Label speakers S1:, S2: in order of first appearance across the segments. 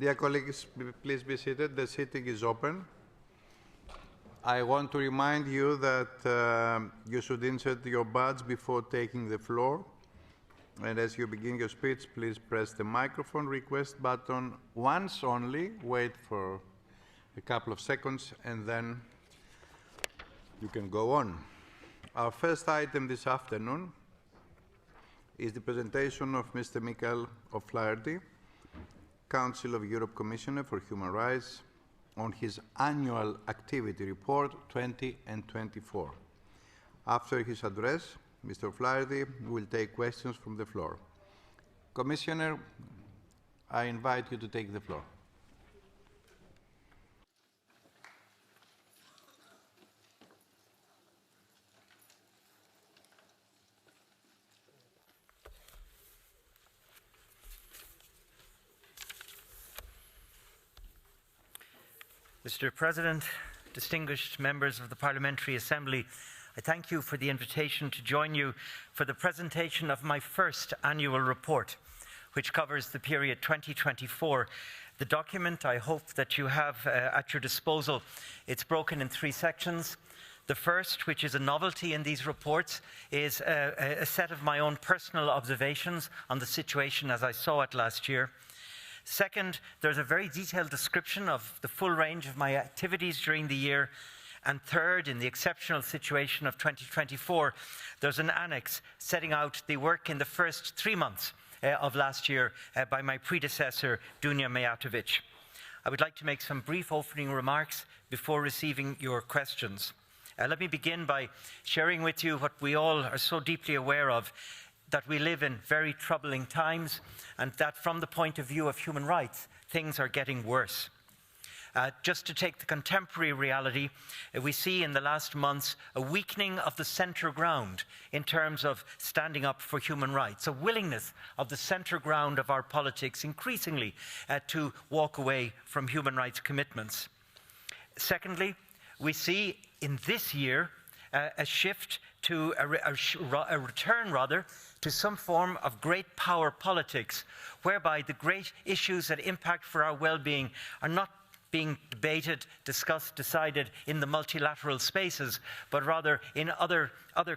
S1: Dear colleagues, please be seated. The sitting is open. I want to remind you that you should insert your badge before taking the floor. And as you begin your speech, please press the microphone request button once only. Wait for a couple of seconds, and then you can go on. Our first item this afternoon is the presentation of Mr. Michael O'Flaherty, Council of Europe Commissioner for Human Rights, on his annual activity report 20 and 24. After his address, Mr. O'Flaherty will take questions from the floor. Commissioner, I invite you to take the floor.
S2: Mr. President, distinguished members of the Parliamentary Assembly, I thank you for the invitation to join you for the presentation of my first annual report, which covers the period 2024. The document I hope that you have at your disposal, it's broken in 3 sections. The first, which is a novelty in these reports, is a set of my own personal observations on the situation as I saw it last year. Second, there's a very detailed description of the full range of my activities during the year. And third, in the exceptional situation of 2024, there's an annex setting out the work in the first 3 months of last year by my predecessor, Dunja Mijatovic. I would like to make some brief opening remarks before receiving your questions. Let me begin by sharing with you what we all are so deeply aware of, that we live in very troubling times, and that from the point of view of human rights, things are getting worse. Just to take the contemporary reality, we see in the last months a weakening of the centre ground in terms of standing up for human rights, a willingness of the centre ground of our politics increasingly to walk away from human rights commitments. Secondly, we see in this year a shift to a return rather to some form of great power politics, whereby the great issues that impact for our well-being are not being debated, discussed, decided in the multilateral spaces, but rather in other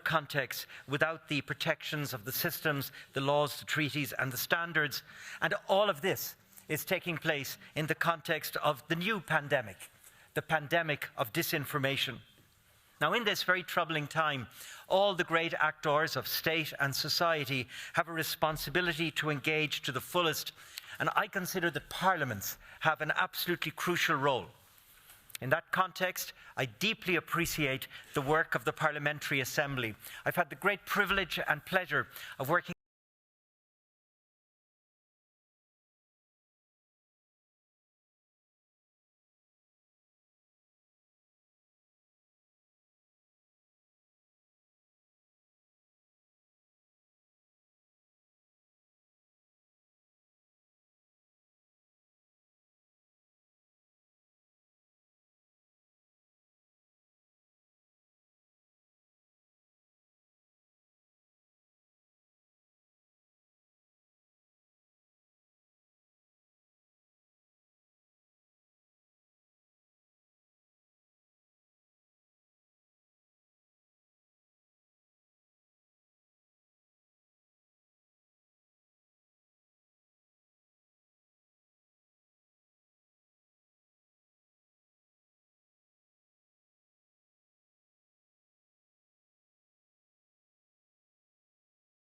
S2: contexts without the protections of the systems, the laws, the treaties, and the standards. And all of this is taking place in the context of the new pandemic, the pandemic of disinformation. Now, in this very troubling time, all the great actors of state and society have a responsibility to engage to the fullest, and I consider that parliaments have an absolutely crucial role. In that context, I deeply appreciate the work of the Parliamentary Assembly. I've had the great privilege and pleasure of working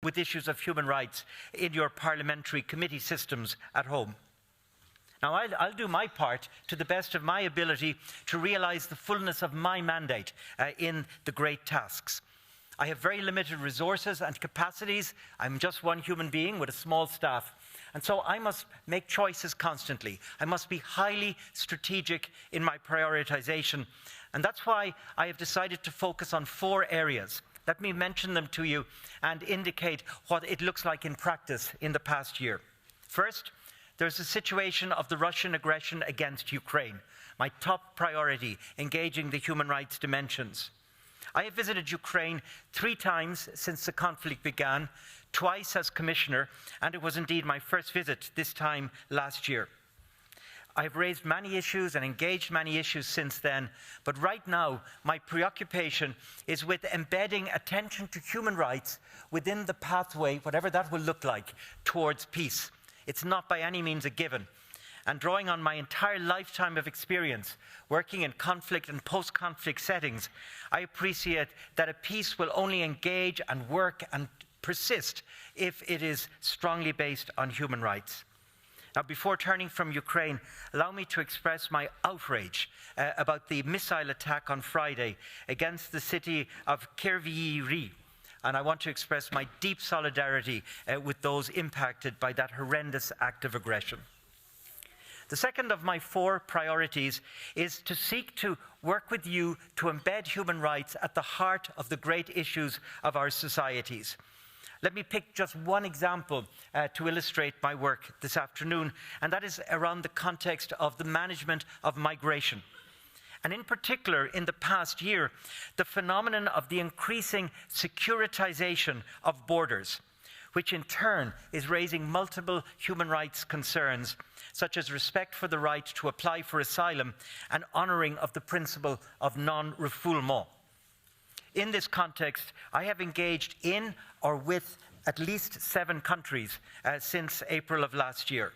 S2: with issues of human rights in your parliamentary committee systems at home. Now, I'll do my part to the best of my ability to realise the fullness of my mandate in the great tasks. I have very limited resources and capacities. I'm just one human being with a small staff. And so I must make choices constantly. I must be highly strategic in my prioritisation. And that's why I have decided to focus on 4 areas. Let me mention them to you and indicate what it looks like in practice in the past year. First, there's the situation of the Russian aggression against Ukraine. My top priority, engaging the human rights dimensions. I have visited Ukraine 3 times since the conflict began, twice as Commissioner, and it was indeed my first visit this time last year. I have raised many issues and engaged many issues since then, but right now my preoccupation is with embedding attention to human rights within the pathway, whatever that will look like, towards peace. It's not by any means a given. And drawing on my entire lifetime of experience working in conflict and post-conflict settings, I appreciate that a peace will only engage and work and persist if it is strongly based on human rights. Now, before turning from Ukraine, allow me to express my outrage about the missile attack on Friday against the city of Kryvyi. And I want to express my deep solidarity with those impacted by that horrendous act of aggression. The second of my 4 priorities is to seek to work with you to embed human rights at the heart of the great issues of our societies. Let me pick just one example to illustrate my work this afternoon, and that is around the context of the management of migration. And in particular, in the past year, the phenomenon of the increasing securitization of borders, which in turn is raising multiple human rights concerns, such as respect for the right to apply for asylum and honouring of the principle of non-refoulement. In this context, I have engaged in or with at least 7 countries since April of last year: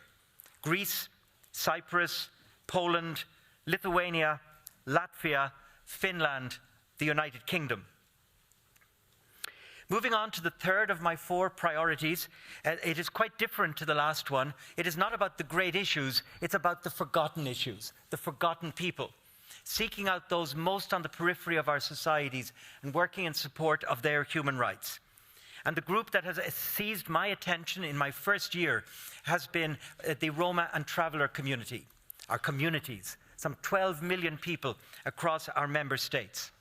S2: Greece, Cyprus, Poland, Lithuania, Latvia, Finland, the United Kingdom. Moving on to the third of my 4 priorities, it is quite different to the last one. It is not about the great issues, it's about the forgotten issues, the forgotten people, seeking out those most on the periphery of our societies and working in support of their human rights. And the group that has seized my attention in my first year has been the Roma and Traveller community, our communities, some 12 million people across our member states.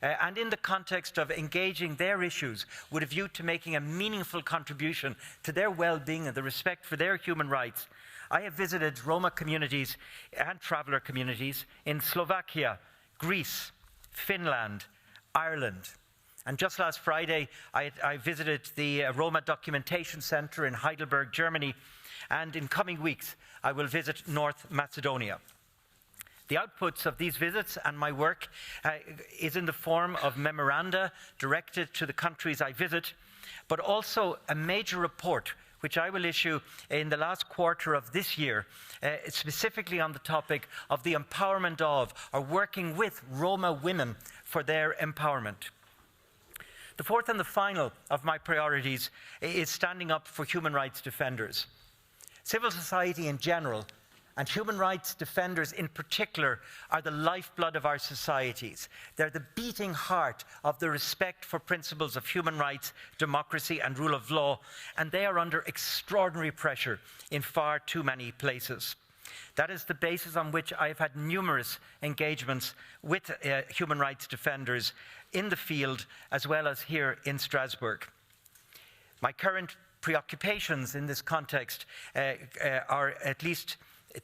S2: And in the context of engaging their issues with a view to making a meaningful contribution to their well-being and the respect for their human rights, I have visited Roma communities and Traveller communities in Slovakia, Greece, Finland, Ireland. And just last Friday, I visited the Roma Documentation Centre in Heidelberg, Germany, and in coming weeks, I will visit North Macedonia. The outputs of these visits and my work is in the form of memoranda directed to the countries I visit, but also a major report which I will issue in the last quarter of this year, specifically on the topic of the empowerment of, or working with, Roma women for their empowerment. The fourth and the final of my priorities is standing up for human rights defenders. Civil society in general, and human rights defenders in particular, are the lifeblood of our societies. They're the beating heart of the respect for principles of human rights, democracy and rule of law, and they are under extraordinary pressure in far too many places. That is the basis on which I have had numerous engagements with human rights defenders in the field as well as here in Strasbourg. My current preoccupations in this context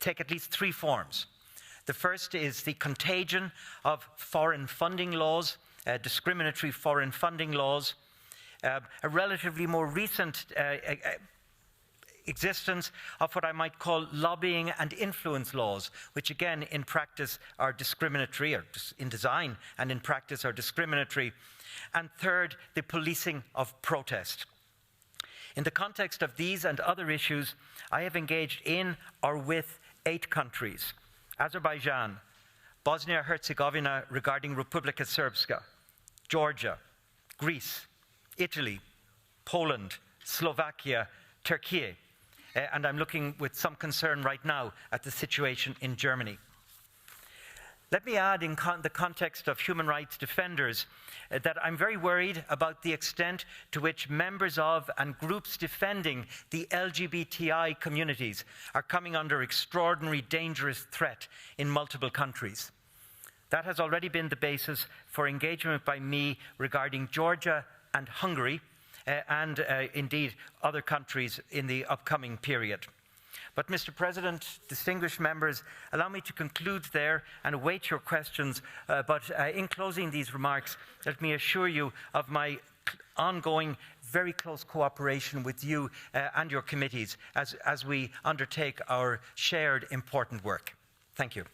S2: take at least 3 forms. The first is the contagion of foreign funding laws, discriminatory foreign funding laws, a relatively more recent existence of what I might call lobbying and influence laws, which again in practice are discriminatory, or in design and in practice are discriminatory. And third, the policing of protest. In the context of these and other issues, I have engaged in or with 8 countries: Azerbaijan, Bosnia-Herzegovina regarding Republika Srpska, Georgia, Greece, Italy, Poland, Slovakia, Turkey. And I'm looking with some concern right now at the situation in Germany. Let me add, in the context of human rights defenders, that I'm very worried about the extent to which members of and groups defending the LGBTI communities are coming under extraordinary dangerous threat in multiple countries. That has already been the basis for engagement by me regarding Georgia and Hungary, and indeed other countries in the upcoming period. But, Mr. President, distinguished members, allow me to conclude there and await your questions. But in closing these remarks, let me assure you of my ongoing, very close cooperation with you and your committees as we undertake our shared important work. Thank you.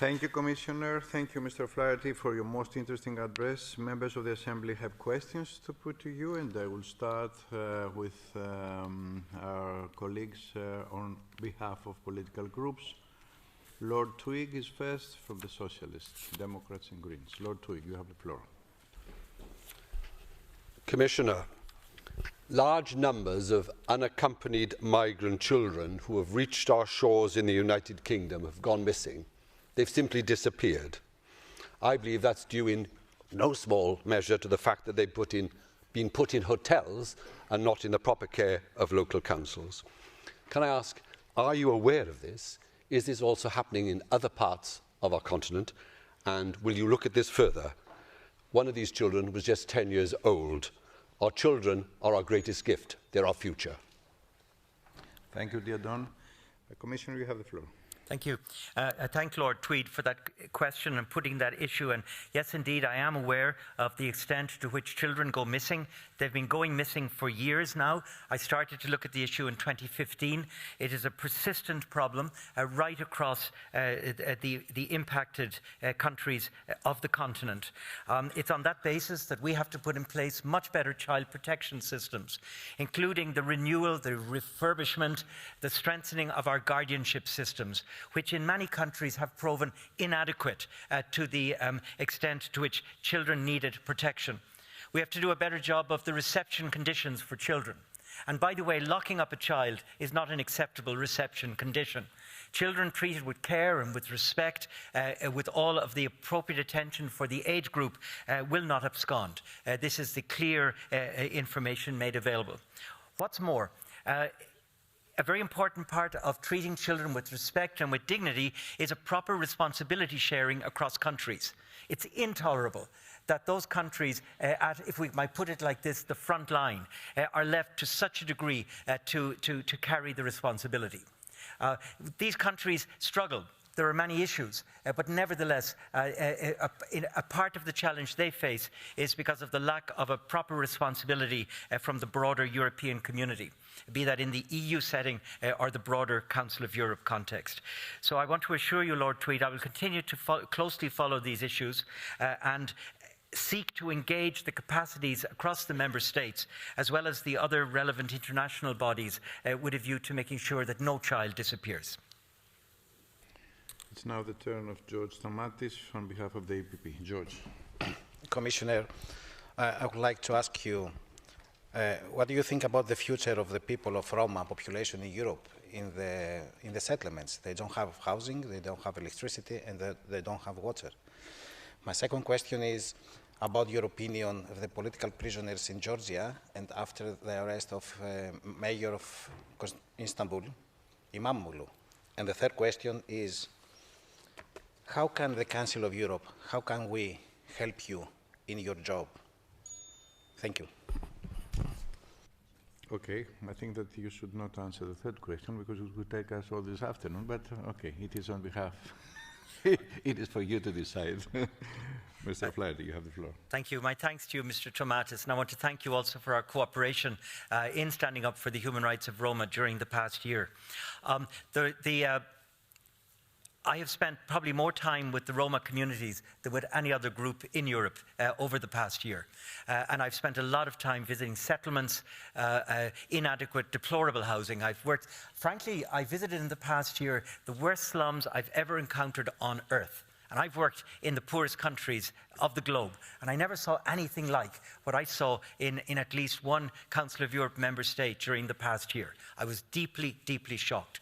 S1: Thank you, Commissioner. Thank you, Mr. Flaherty, for your most interesting address. Members of the Assembly have questions to put to you, and I will start with our colleagues on behalf of political groups. Lord Twigg is first from the Socialists, Democrats and Greens. Lord Twigg, you have the floor.
S3: Commissioner, large numbers of unaccompanied migrant children who have reached our shores in the United Kingdom have gone missing. They've simply disappeared. I believe that's due in no small measure to the fact that they've been put in hotels and not in the proper care of local councils. Can I ask, are you aware of this? Is this also happening in other parts of our continent? And will you look at this further? One of these children was just 10 years old. Our children are our greatest gift. They're our future.
S1: Thank you, dear Don. Commissioner, you have the floor.
S2: Thank you. I thank Lord Tweed for that question and putting that issue. And yes, indeed, I am aware of the extent to which children go missing. They've been going missing for years now. I started to look at the issue in 2015. It is a persistent problem right across the impacted countries of the continent. It's on that basis that we have to put in place much better child protection systems, including the renewal, the refurbishment, the strengthening of our guardianship systems, which in many countries have proven inadequate to the extent to which children needed protection. We have to do a better job of the reception conditions for children. And by the way, locking up a child is not an acceptable reception condition. Children treated with care and with respect, with all of the appropriate attention for the age group, will not abscond. This is the clear information made available. What's more, a very important part of treating children with respect and with dignity is a proper responsibility sharing across countries. It's intolerable that those countries, if we might put it like this, the front line, are left to such a degree to carry the responsibility. These countries struggle. There are many issues, but nevertheless, a part of the challenge they face is because of the lack of a proper responsibility from the broader European community, be that in the EU setting or the broader Council of Europe context. So I want to assure you, Lord Tweed, I will continue to closely follow these issues and seek to engage the capacities across the member states, as well as the other relevant international bodies, with a view to making sure that no child disappears.
S1: It's now the turn of George Stamatis on behalf of the EPP. George.
S4: Commissioner, I would like to ask you, what do you think about the future of the people of Roma population in Europe in the settlements? They don't have housing, they don't have electricity, and they don't have water. My second question is about your opinion of the political prisoners in Georgia and after the arrest of Mayor of Istanbul, Imamoglu. And the third question is, how can the Council of Europe, how can we help you in your job? Thank you.
S1: Okay, I think that you should not answer the third question because it would take us all this afternoon, but okay, it is on behalf, it is for you to decide. Mr. Flaherty, you have the floor.
S2: Thank you. My thanks to you, Mr. Tomatis, and I want to thank you also for our cooperation in standing up for the human rights of Roma during the past year. I have spent probably more time with the Roma communities than with any other group in Europe over the past year. And I've spent a lot of time visiting settlements, inadequate, deplorable housing. Frankly, I visited in the past year the worst slums I've ever encountered on earth. And I've worked in the poorest countries of the globe, and I never saw anything like what I saw in at least one Council of Europe member state during the past year. I was deeply, deeply shocked.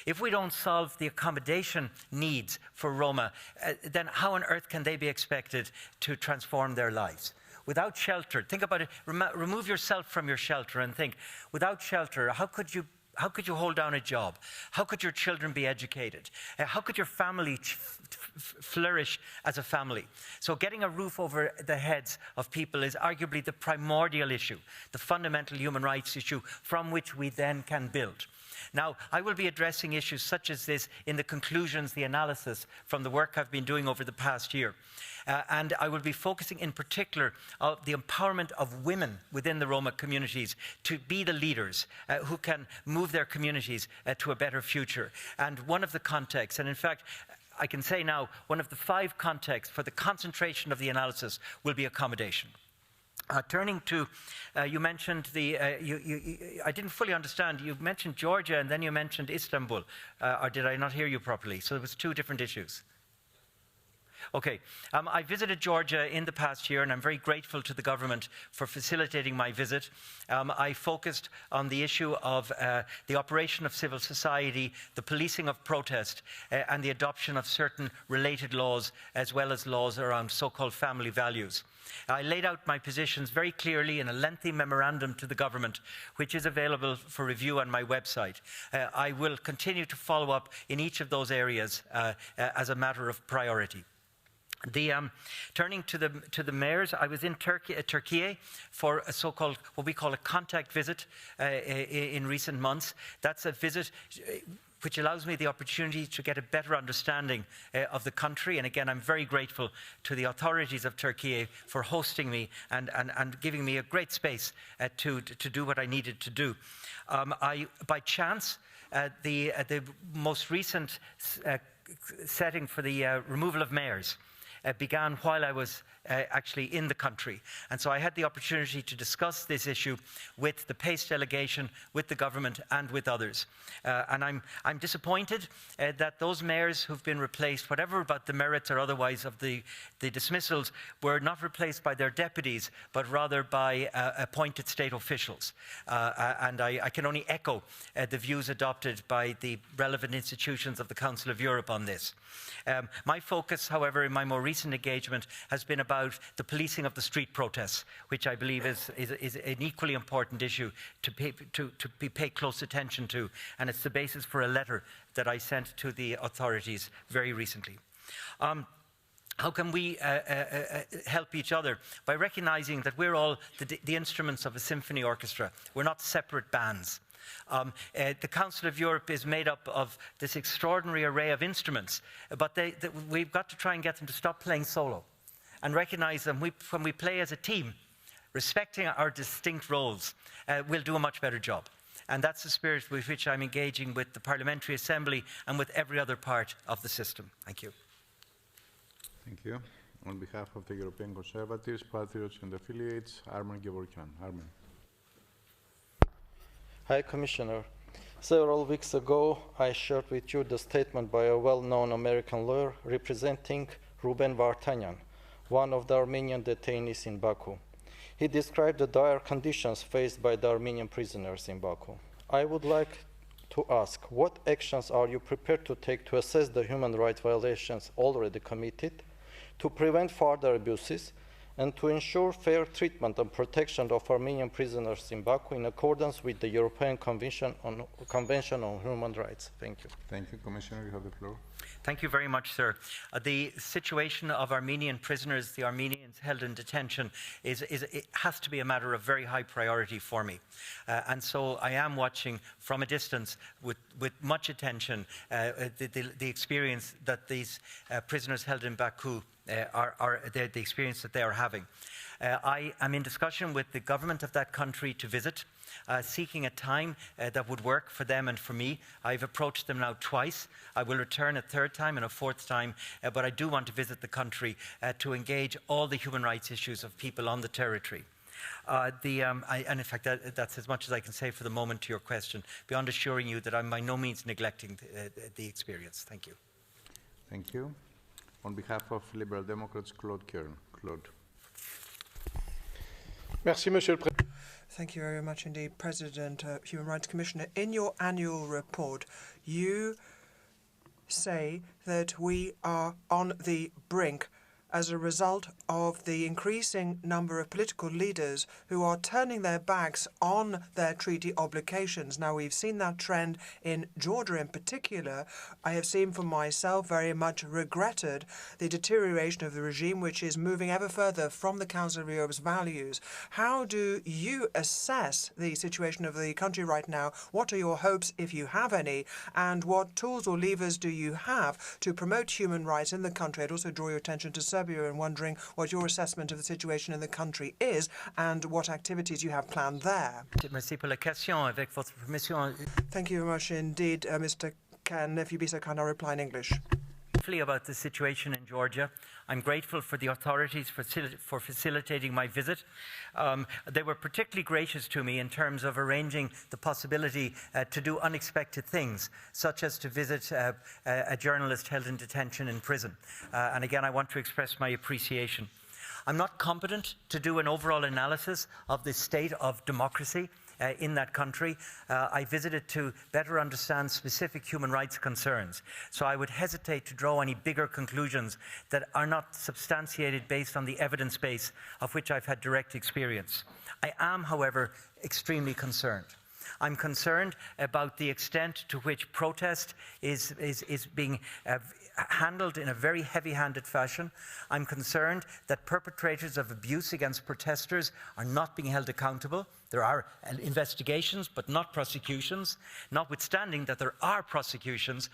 S2: If we don't solve the accommodation needs for Roma, then how on earth can they be expected to transform their lives? Without shelter, think about it, remove yourself from your shelter and think, without shelter, how could you hold down a job? How could your children be educated? How could your family flourish as a family? So getting a roof over the heads of people is arguably the primordial issue, the fundamental human rights issue from which we then can build. Now, I will be addressing issues such as this in the conclusions, the analysis from the work I've been doing over the past year. And I will be focusing in particular on the empowerment of women within the Roma communities to be the leaders who can move their communities to a better future. And one of the contexts, and in fact, I can say now, one of the 5 contexts for the concentration of the analysis will be accommodation. Turning to, you mentioned I didn't fully understand, you mentioned Georgia and then you mentioned Istanbul, or did I not hear you properly? So it was 2 different issues. Okay, I visited Georgia in the past year, and I'm very grateful to the government for facilitating my visit. I focused on the issue of the operation of civil society, the policing of protest, and the adoption of certain related laws, as well as laws around so-called family values. I laid out my positions very clearly in a lengthy memorandum to the government, which is available for review on my website. I will continue to follow up in each of those areas as a matter of priority. Turning to the mayors, I was in Turkey for a so-called, what we call a contact visit in recent months. That's a visit which allows me the opportunity to get a better understanding of the country. And again, I'm very grateful to the authorities of Turkey for hosting me and giving me a great space to do what I needed to do. By chance, the most recent setting for the removal of mayors began while I was actually in the country. And so I had the opportunity to discuss this issue with the PACE delegation, with the government, and with others. And I'm disappointed that those mayors who've been replaced, whatever about the merits or otherwise of the dismissals, were not replaced by their deputies, but rather by appointed state officials. And I can only echo the views adopted by the relevant institutions of the Council of Europe on this. My focus, however, in my more recent engagement has been about the policing of the street protests, which I believe is an equally important issue to be paid close attention to, and it's the basis for a letter that I sent to the authorities very recently. How can we help each other? By recognizing that we're all the instruments of a symphony orchestra. We're not separate bands. The Council of Europe is made up of this extraordinary array of instruments, but we've got to try and get them to stop playing solo and recognize them when we play as a team, respecting our distinct roles, we'll do a much better job. And that's the spirit with which I'm engaging with the Parliamentary Assembly and with every other part of the system. Thank you.
S1: Thank you. On behalf of the European Conservatives, Patriots and Affiliates, Armen Gevorkian. Armen.
S5: Hi, Commissioner. Several weeks ago, I shared with you the statement by a well-known American lawyer representing Ruben Vartanyan, one of the Armenian detainees in Baku. He described the dire conditions faced by the Armenian prisoners in Baku. I would like to ask, what actions are you prepared to take to assess the human rights violations already committed, to prevent further abuses, and to ensure fair treatment and protection of Armenian prisoners in Baku in accordance with the European Convention on Human Rights? Thank you.
S1: Thank you. Commissioner, you have the floor.
S2: Thank you very much, sir. The situation of Armenian prisoners, the Armenians held in detention, it has to be a matter of very high priority for me. And so I am watching from a distance with much attention the experience that these prisoners held in Baku the experience that they are having. I am in discussion with the government of that country to visit, seeking a time that would work for them and for me. I've approached them now twice. I will return a third time and a fourth time, but I do want to visit the country to engage all the human rights issues of people on the territory. And in fact, that's as much as I can say for the moment to your question, beyond assuring you that I'm by no means neglecting the experience. Thank you.
S1: Thank you. On behalf of Liberal Democrats, Claude Kern. Claude.
S6: Merci, Monsieur le Président.
S7: Thank you very much indeed, President, Human Rights Commissioner. In your annual report, you say that we are on the brink as a result of the increasing number of political leaders who are turning their backs on their treaty obligations. Now, we've seen that trend in Georgia in particular. I have seen for myself very much regretted the deterioration of the regime, which is moving ever further from the Council of Europe's values. How do you assess the situation of the country right now? What are your hopes, if you have any? And what tools or levers do you have to promote human rights in the country? I'd also draw your attention to Serbia and wondering what your assessment of the situation in the country is and what activities you have planned there. Thank you very much indeed, Mr. Khan. If you'd be so kind, I'll reply in English.
S2: About the situation in Georgia. I'm grateful for the authorities for facilitating my visit. They were particularly gracious to me in terms of arranging the possibility to do unexpected things, such as to visit a journalist held in detention in prison. And again, I want to express my appreciation. I'm not competent to do an overall analysis of the state of democracy in that country. I visited to better understand specific human rights concerns. So I would hesitate to draw any bigger conclusions that are not substantiated based on the evidence base of which I've had direct experience. I am, however, extremely concerned. I'm concerned about the extent to which protest is being handled in a very heavy-handed fashion. I'm concerned that perpetrators of abuse against protesters are not being held accountable. There are investigations, but not prosecutions, notwithstanding that there are prosecutions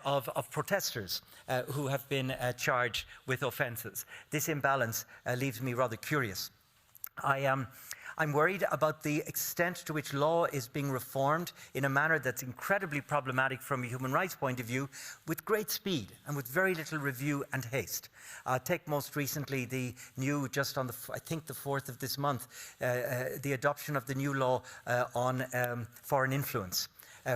S2: of protesters who have been charged with offences. This imbalance leaves me rather curious. I'm worried about the extent to which law is being reformed in a manner that's incredibly problematic from a human rights point of view, with great speed and with very little review and haste. Take most recently the new, just on I think the 4th of this month, the adoption of the new law on foreign influence.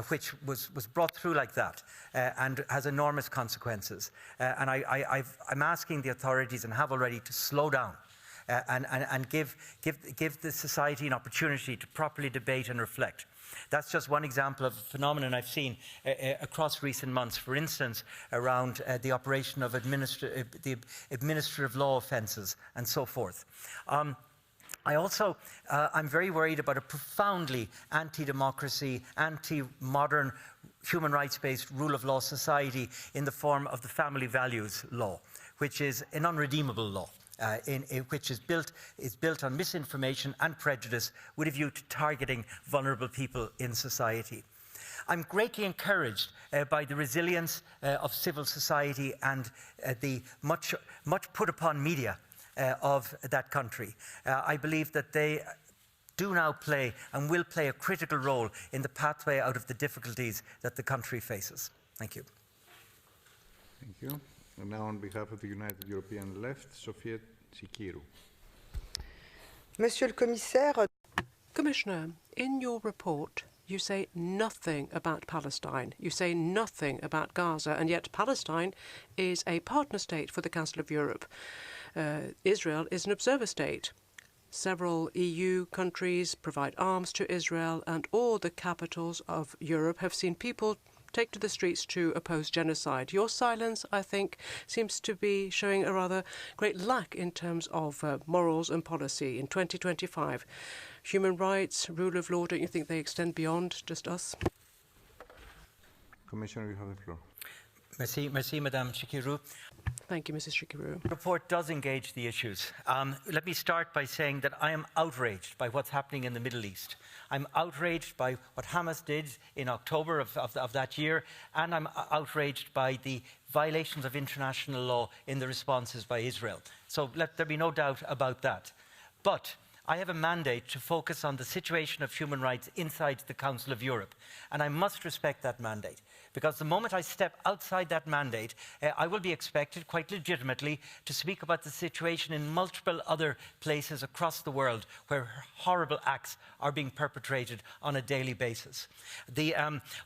S2: Which was brought through like that and has enormous consequences. And I'm asking the authorities, and have already, to slow down and give the society an opportunity to properly debate and reflect. That's just one example of a phenomenon I've seen across recent months, for instance, around the operation of administrative law offences and so forth. I'm very worried about a profoundly anti-democracy, anti-modern, human rights-based rule of law society in the form of the family values law, which is an unredeemable law. Which is built on misinformation and prejudice with a view to targeting vulnerable people in society. I'm greatly encouraged by the resilience of civil society and the much put upon media of that country. I believe that they do now play and will play a critical role in the pathway out of the difficulties that the country faces. Thank you.
S1: Thank you. And now, on behalf of the United European Left, Sofia Tsikiru.
S8: Monsieur le Commissaire,
S9: Commissioner, in your report, you say nothing about Palestine. You say nothing about Gaza, and yet Palestine is a partner state for the Council of Europe. Israel is an observer state. Several EU countries provide arms to Israel, and all the capitals of Europe have seen people take to the streets to oppose genocide. Your silence, I think, seems to be showing a rather great lack in terms of morals and policy in 2025. Human rights, rule of law, don't you think they extend beyond just us?
S1: Commissioner, you have the floor.
S2: Merci, Madame Tsikiru.
S9: Thank you, Mrs. Tsikiru.
S2: The report does engage the issues. Let me start by saying that I am outraged by what's happening in the Middle East. I'm outraged by what Hamas did in October of that year, and I'm outraged by the violations of international law in the responses by Israel. So let there be no doubt about that. But I have a mandate to focus on the situation of human rights inside the Council of Europe, and I must respect that mandate. Because the moment I step outside that mandate, I will be expected, quite legitimately, to speak about the situation in multiple other places across the world where horrible acts are being perpetrated on a daily basis.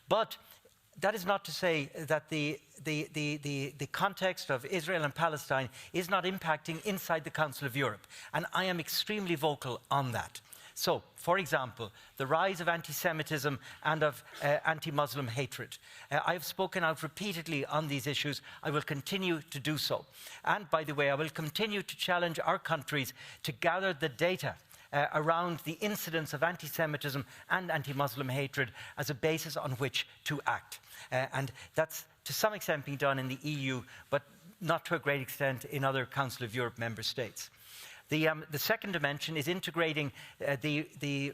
S2: But that is not to say that the context of Israel and Palestine is not impacting inside the Council of Europe. And I am extremely vocal on that. So, for example, the rise of anti-Semitism and of anti-Muslim hatred. I have spoken out repeatedly on these issues. I will continue to do so. And, by the way, I will continue to challenge our countries to gather the data around the incidence of anti-Semitism and anti-Muslim hatred as a basis on which to act. And that's to some extent being done in the EU, but not to a great extent in other Council of Europe member states. The second dimension is integrating the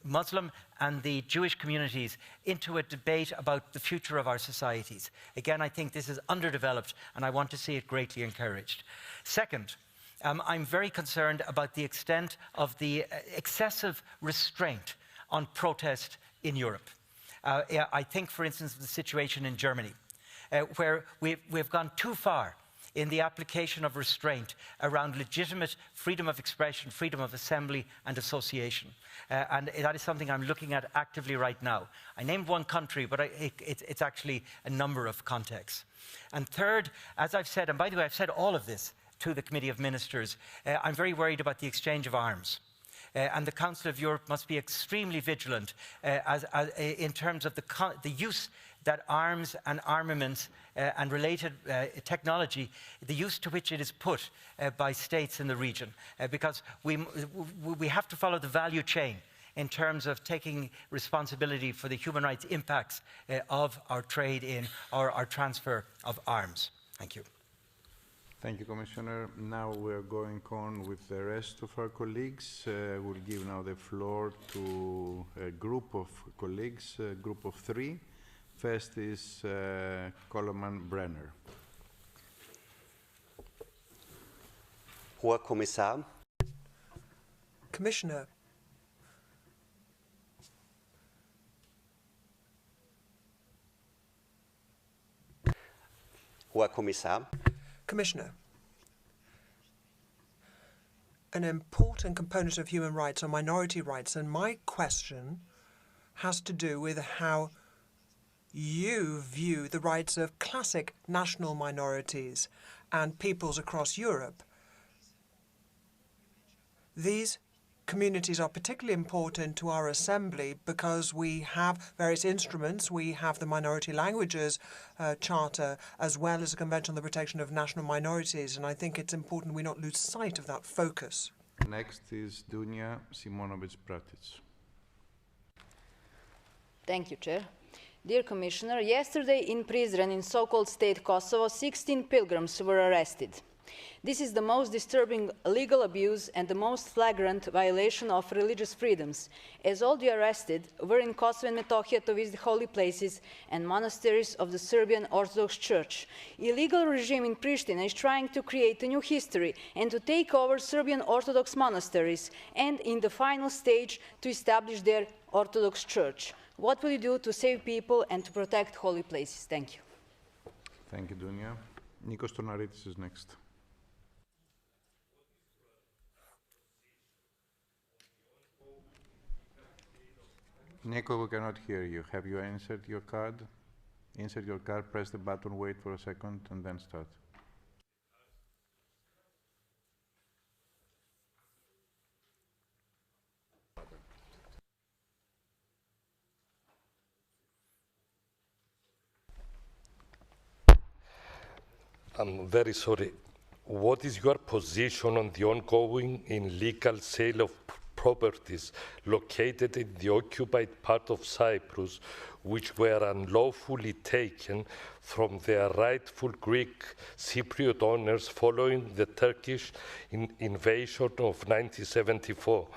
S2: Muslim and the Jewish communities into a debate about the future of our societies. Again, I think this is underdeveloped, and I want to see it greatly encouraged. Second, I'm very concerned about the extent of the excessive restraint on protest in Europe. I think, for instance, of the situation in Germany, where we've gone too far in the application of restraint around legitimate freedom of expression, freedom of assembly and association. And that is something I'm looking at actively right now. I named one country, but it's actually a number of contexts. And third, as I've said, and by the way, I've said all of this to the Committee of Ministers, I'm very worried about the exchange of arms. And the Council of Europe must be extremely vigilant in terms of the use that arms and armaments and related technology, the use to which it is put by states in the region. Because we have to follow the value chain in terms of taking responsibility for the human rights impacts of our trade in or our transfer of arms. Thank you.
S1: Thank you, Commissioner. Now we're going on with the rest of our colleagues. We'll give now the floor to a group of colleagues, a group of three. First is Coleman Brenner.
S6: Hoher Kommissar.
S7: Commissioner.
S6: Hoher Kommissar.
S7: Commissioner, an important component of human rights are minority rights, and my question has to do with how you view the rights of classic national minorities and peoples across Europe. These communities are particularly important to our Assembly because we have various instruments. We have the Minority Languages Charter as well as the Convention on the Protection of National Minorities, and I think it's important we not lose sight of that focus.
S1: Next is Dunia Simonovic-Pratic.
S10: Thank you, Chair. Dear Commissioner, yesterday in Prizren, in so-called state Kosovo, 16 pilgrims were arrested. This is the most disturbing legal abuse and the most flagrant violation of religious freedoms, as all the arrested were in Kosovo and Metohija to visit holy places and monasteries of the Serbian Orthodox Church. Illegal regime in Pristina is trying to create a new history and to take over Serbian Orthodox monasteries and, in the final stage, to establish their Orthodox Church. What will you do to save people and to protect holy places? Thank you.
S1: Thank you, Dunia. Nikos Tonaritis is next. Nico, we cannot hear you. Have you inserted your card? Insert your card, press the button, wait for a second, and then start.
S11: I'm very sorry. What is your position on the ongoing illegal sale of properties located in the occupied part of Cyprus, which were unlawfully taken from their rightful Greek Cypriot owners following the Turkish invasion of 1974?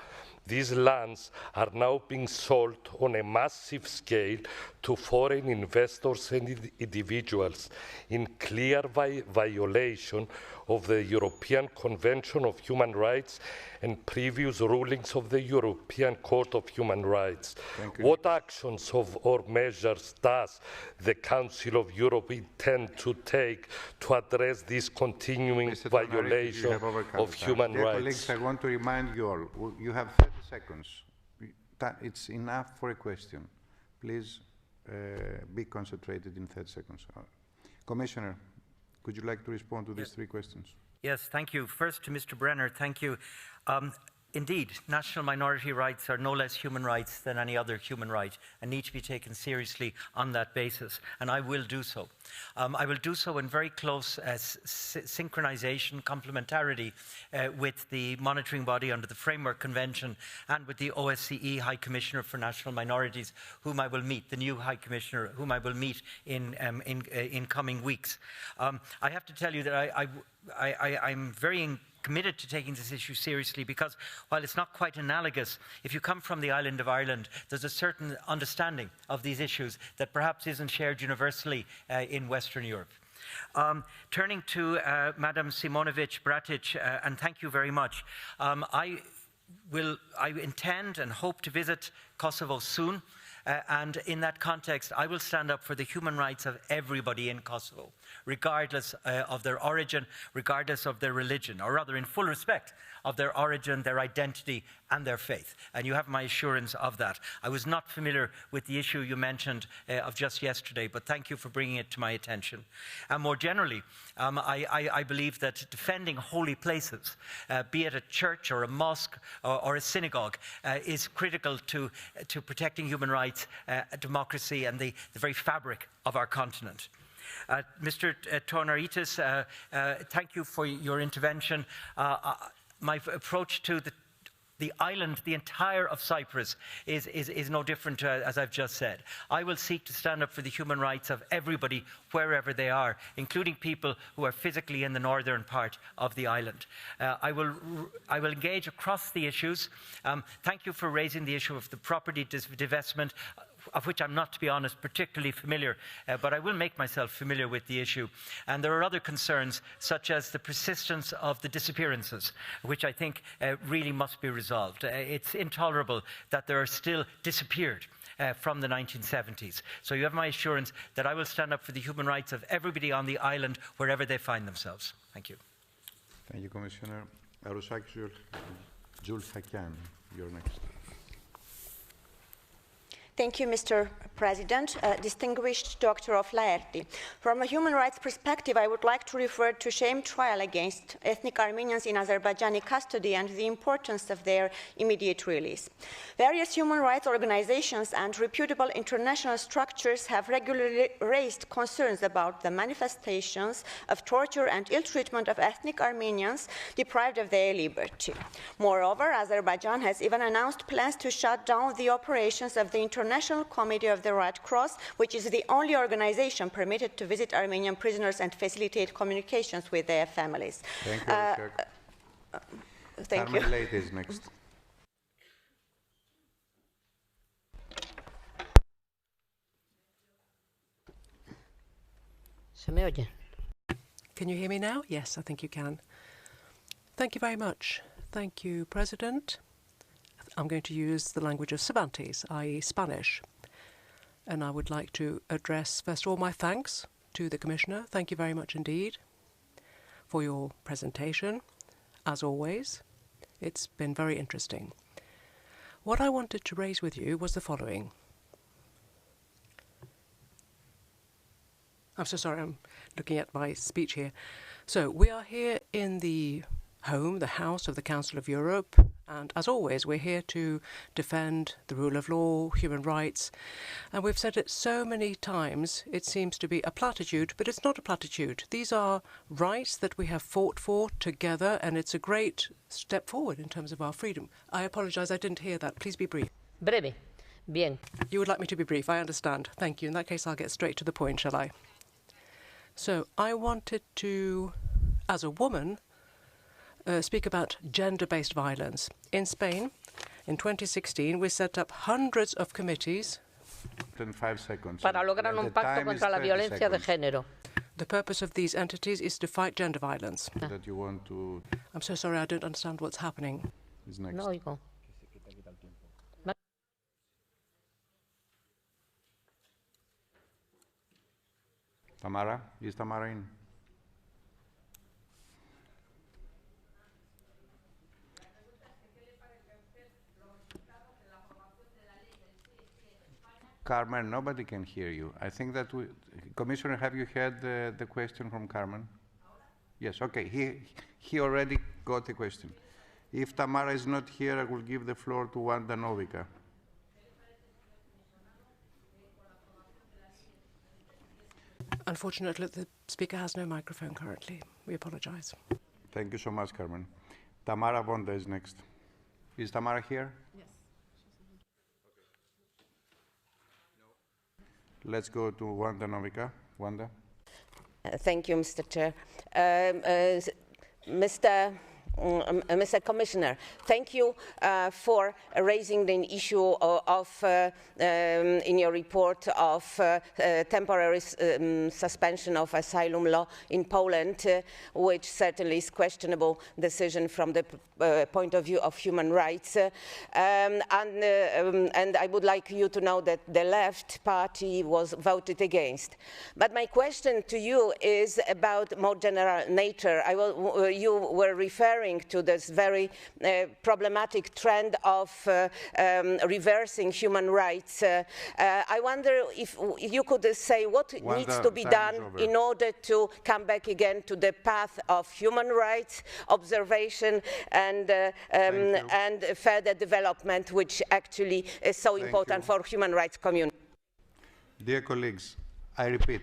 S11: These lands are now being sold on a massive scale to foreign investors and individuals in clear violation of the European Convention of Human Rights and previous rulings of the European Court of Human Rights. What actions or measures does the Council of Europe intend to take to address this continuing violation of human rights?
S1: Colleagues, I want to remind you all, you have 30 seconds. It's enough for a question. Please be concentrated in 30 seconds. Commissioner, could you like to respond to these three questions?
S2: Yes, thank you. First to Mr. Brenner, thank you. Indeed, national minority rights are no less human rights than any other human right and need to be taken seriously on that basis, and I will do so. I will do so in very close synchronization, complementarity with the monitoring body under the Framework Convention and with the OSCE High Commissioner for National Minorities, whom I will meet, the new High Commissioner, whom I will meet in coming weeks. I have to tell you that I'm very committed to taking this issue seriously because while it's not quite analogous, if you come from the island of Ireland, there's a certain understanding of these issues that perhaps isn't shared universally in Western Europe. Turning to Madam Simonovic-Bratic, and thank you very much. I intend and hope to visit Kosovo soon. And in that context, I will stand up for the human rights of everybody in Kosovo, regardless of their origin, regardless of their religion, or rather in full respect of their origin, their identity, and their faith. And you have my assurance of that. I was not familiar with the issue you mentioned of just yesterday, but thank you for bringing it to my attention. And more generally, I believe that defending holy places, be it a church or a mosque or a synagogue, is critical to protecting human rights, democracy, and the very fabric of our continent. Mr. Tornaritis, thank you for your intervention. My approach to the island, the entire of Cyprus, is no different, as I've just said. I will seek to stand up for the human rights of everybody, wherever they are, including people who are physically in the northern part of the island. I will engage across the issues. Thank you for raising the issue of the property divestment, of which I'm not, to be honest, particularly familiar, but I will make myself familiar with the issue. And there are other concerns, such as the persistence of the disappearances, which I think really must be resolved. It's intolerable that there are still disappeared from the 1970s. So you have my assurance that I will stand up for the human rights of everybody on the island, wherever they find themselves. Thank you.
S1: Thank you, Commissioner. Arusaki Zulfakian, you're next.
S6: Thank you, Mr. President. Distinguished Dr. O'Flaherty, from a human rights perspective, I would like to refer to shame trial against ethnic Armenians in Azerbaijani custody and the importance of their immediate release. Various human rights organizations and reputable international structures have regularly raised concerns about the manifestations of torture and ill treatment of ethnic Armenians deprived of their liberty. Moreover, Azerbaijan has even announced plans to shut down the operations of the International Committee of the Red Cross, which is the only organization permitted to visit Armenian prisoners and facilitate communications with their families.
S1: Thank you.
S6: Thank you.
S1: Carmen Leite is next.
S9: ¿Se me oye? Can you hear me now? Yes, I think you can. Thank you very much. Thank you, President. I'm going to use the language of Cervantes, i.e. Spanish. And I would like to address, first of all, my thanks to the Commissioner. Thank you very much indeed for your presentation. As always, it's been very interesting. What I wanted to raise with you was the following. I'm so sorry, I'm looking at my speech here. So we are here in the home, the house of the Council of Europe, and as always, we're here to defend the rule of law, human rights, and we've said it so many times, it seems to be a platitude, but it's not a platitude. These are rights that we have fought for together, and it's a great step forward in terms of our freedom. I apologize, I didn't hear that. Please be brief.
S12: Breve. Bien.
S9: You would like me to be brief, I understand. Thank you. In that case, I'll get straight to the point, shall I? So I wanted to, as a woman, speak about gender-based violence. In Spain, in 2016, we set up hundreds of committees
S1: In 5 seconds.
S12: Para lograr un pacto contra la violencia de género.
S9: The purpose of these entities is to fight gender violence.
S1: That you want to...
S9: I'm so sorry, I don't understand what's happening.
S1: Is next.
S12: No oigo.
S1: Tamara? Is Tamara in? Carmen, nobody can hear you. I think that Commissioner, have you heard the question from Carmen? Yes, okay, he already got the question. If Tamara is not here, I will give the floor to Wanda Novica.
S9: Unfortunately, the speaker has no microphone currently. We apologize.
S1: Thank you so much, Carmen. Tamara Wanda is next. Is Tamara here? Yes. Let's go to Wanda Novica. Wanda.
S13: Thank you, Mr. Chair. Mr. Commissioner, thank you for raising the issue of, in your report, of temporary suspension of asylum law in Poland, which certainly is questionable decision from the point of view of human rights. And I would like you to know that the left party was voted against. But my question to you is about more general nature. You were referring to this very problematic trend of reversing human rights. I wonder if you could say what needs to be done in order to come back again to the path of human rights, observation, and further development, which actually is so important for human rights community.
S1: Dear colleagues, I repeat,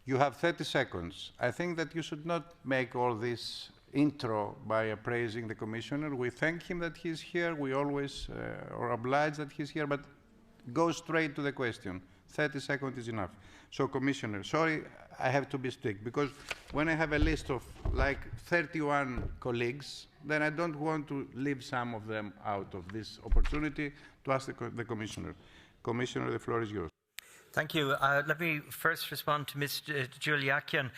S1: you have 30 seconds. I think that you should not make all this intro by praising the Commissioner. We thank him that he's here. We always are obliged that he's here, but go straight to the question. 30 seconds is enough. So, Commissioner, sorry, I have to be strict, because when I have a list of like 31 colleagues, then I don't want to leave some of them out of this opportunity to ask the Commissioner. Commissioner, the floor is yours.
S2: Thank you. Let me first respond to Ms. Juliakian.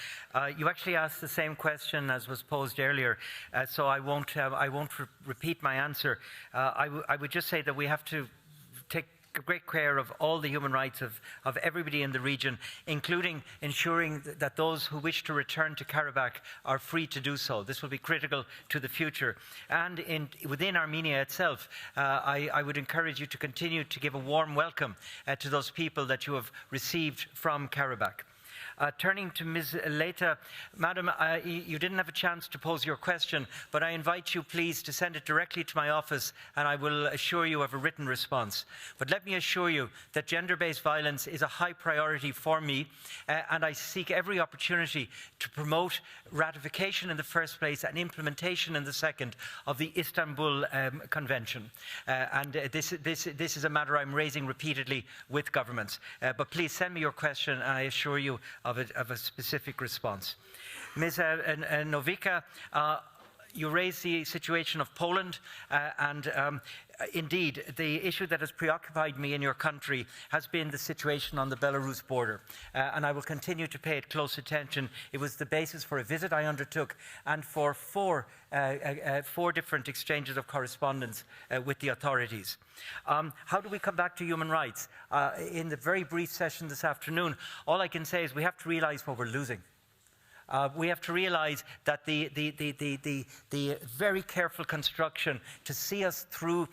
S2: You actually asked the same question as was posed earlier, so I won't repeat my answer. I would just say that we have to take great care of all the human rights of everybody in the region, including ensuring that those who wish to return to Karabakh are free to do so. This will be critical to the future. And within Armenia itself, I would encourage you to continue to give a warm welcome to those people that you have received from Karabakh. Turning to Ms. Leta, Madam, you didn't have a chance to pose your question, but I invite you, please, to send it directly to my office, and I will assure you of a written response. But let me assure you that gender-based violence is a high priority for me, and I seek every opportunity to promote ratification in the first place and implementation in the second of the Istanbul Convention. And this is a matter I'm raising repeatedly with governments. But please send me your question, and I assure you of a specific response. Ms. Novica, you raised the situation of Poland, and indeed, the issue that has preoccupied me in your country has been the situation on the Belarus border, and I will continue to pay it close attention. It was the basis for a visit I undertook and for four different exchanges of correspondence with the authorities. How do we come back to human rights? In the very brief session this afternoon, all I can say is we have to realize what we're losing. We have to realize that the very careful construction to see us through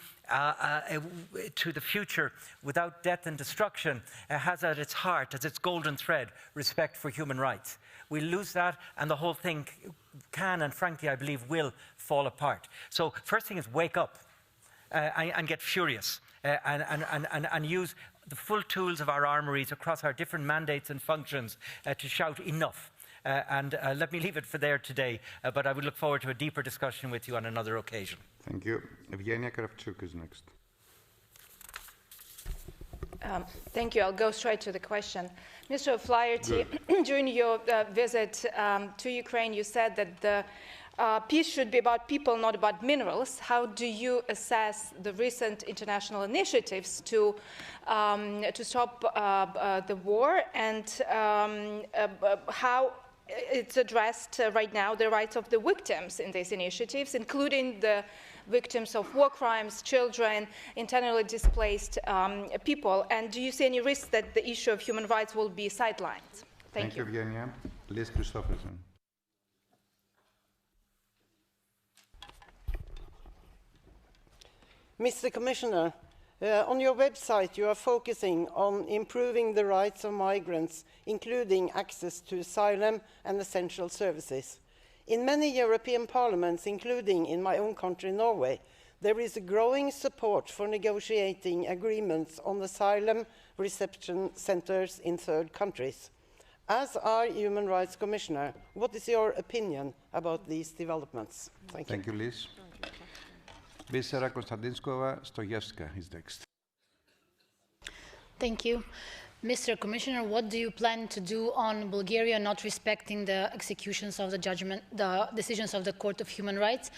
S2: to the future without death and destruction has at its heart, as its golden thread, respect for human rights. We lose that and the whole thing can, and frankly I believe will, fall apart. So first thing is wake up and get furious and use the full tools of our armories across our different mandates and functions to shout enough. Let me leave it for there today, but I would look forward to a deeper discussion with you on another occasion.
S1: Thank you. Evgenia Kravchuk is next.
S14: Thank you. I'll go straight to the question. Mr. Flaherty, during your visit to Ukraine, you said that the peace should be about people, not about minerals. How do you assess the recent international initiatives to stop the war, and how it's addressed right now the rights of the victims in these initiatives, including the victims of war crimes, children, internally displaced people? And do you see any risk that the issue of human rights will be sidelined? Thank you.
S1: Evgenia. Liz Christopherson.
S15: Mr. Commissioner,
S8: On your website, you are focusing on improving the rights of migrants, including access to asylum and essential services. In many European parliaments, including in my own country, Norway, there is a growing support for negotiating agreements on asylum reception centres in third countries. As our Human Rights Commissioner, what is your opinion about these developments? Thank you.
S1: Thank you, Liz. Visera Konstantinskova-Stojevska is next.
S15: Thank you. Mr. Commissioner, what do you plan to do on Bulgaria not respecting the executions of the decisions of the Court of Human Rights,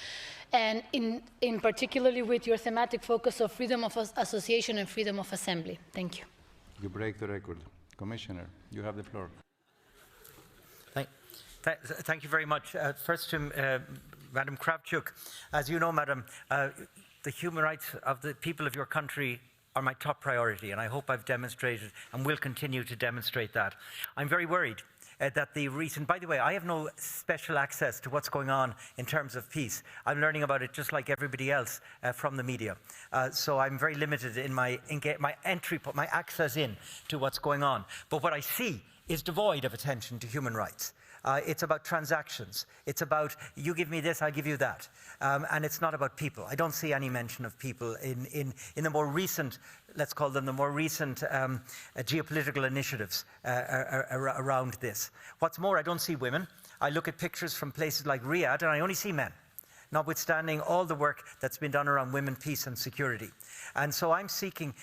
S15: and in particularly with your thematic focus of freedom of association and freedom of assembly? Thank you.
S1: You break the record. Commissioner, you have the floor.
S2: Thank you very much. First to Madam Kravchuk. As you know, Madam, the human rights of the people of your country are my top priority, and I hope I've demonstrated and will continue to demonstrate that. I'm very worried that the recent, by the way, I have no special access to what's going on in terms of peace. I'm learning about it just like everybody else from the media. So I'm very limited in my access in to what's going on. But what I see is devoid of attention to human rights. It's about transactions. It's about, you give me this, I give you that. And it's not about people. I don't see any mention of people in the more recent, let's call them the more recent geopolitical initiatives around this. What's more, I don't see women. I look at pictures from places like Riyadh and I only see men, notwithstanding all the work that's been done around women, peace and security. And so I'm seeking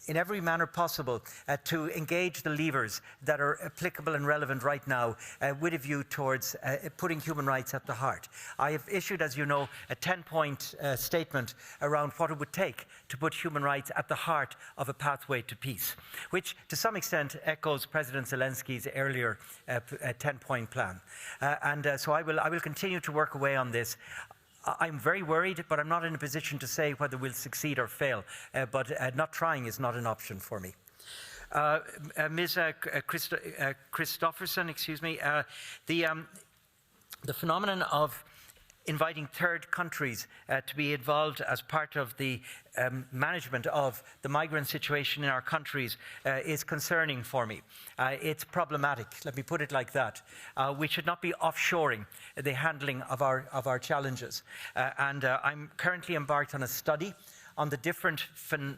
S2: in every manner possible to engage the levers that are applicable and relevant right now with a view towards putting human rights at the heart. I have issued, as you know, a 10-point statement around what it would take to put human rights at the heart of a pathway to peace, which to some extent echoes President Zelensky's earlier 10-point plan. So I will continue to work away on this. I'm very worried, but I'm not in a position to say whether we'll succeed or fail. But not trying is not an option for me. Ms. Christofferson, excuse me, the phenomenon of inviting third countries to be involved as part of the management of the migrant situation in our countries is concerning for me. It's problematic, let me put it like that. We should not be offshoring the handling of our challenges. I'm currently embarked on a study on the different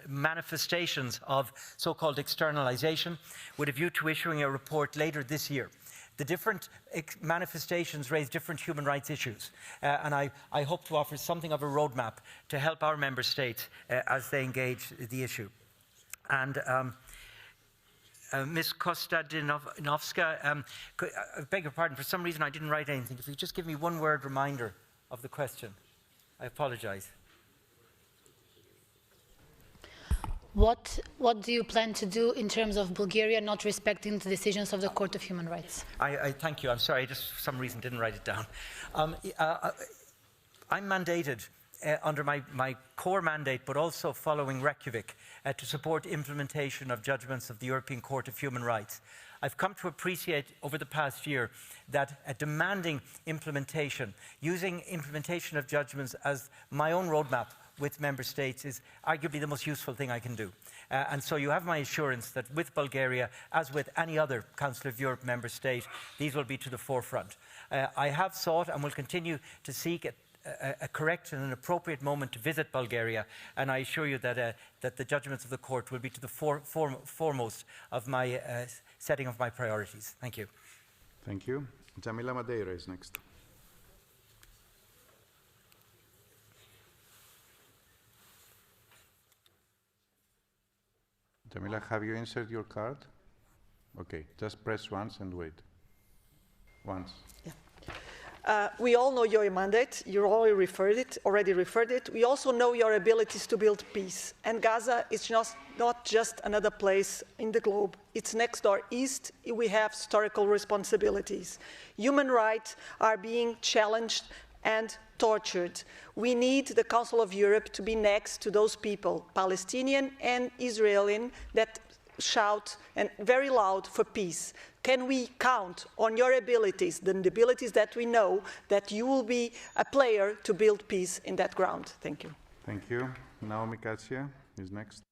S2: manifestations of so-called externalization with a view to issuing a report later this year. The different manifestations raise different human rights issues, and I hope to offer something of a roadmap to help our member states as they engage the issue. And Ms. Kostadinovska, I beg your pardon, for some reason I didn't write anything. If you just give me one word reminder of the question, I apologize.
S15: What do you plan to do in terms of Bulgaria not respecting the decisions of the Court of Human Rights?
S2: I thank you. I'm sorry, I just for some reason didn't write it down. I'm mandated under my core mandate, but also following Reykjavik, to support implementation of judgments of the European Court of Human Rights. I've come to appreciate over the past year that demanding implementation, using implementation of judgments as my own roadmap with member states is arguably the most useful thing I can do. And so you have my assurance that with Bulgaria, as with any other Council of Europe member state, these will be to the forefront. I have sought and will continue to seek a correct and an appropriate moment to visit Bulgaria, and I assure you that, that the judgments of the court will be to the foremost of my setting of my priorities. Thank you.
S1: Thank you. Jamila Madeira is next. Jamila, have you inserted your card? Okay, just press once and wait. Once.
S16: Yeah. We all know your mandate. You already referred it. We also know your abilities to build peace. And Gaza is not just another place in the globe. It's next door east. We have historical responsibilities. Human rights are being challenged and tortured. We need the Council of Europe to be next to those people, Palestinian and Israeli, that shout and very loud for peace. Can we count on your abilities, the abilities that we know, that you will be a player to build peace in that ground? Thank you.
S1: Thank you. Naomi Katsia is next.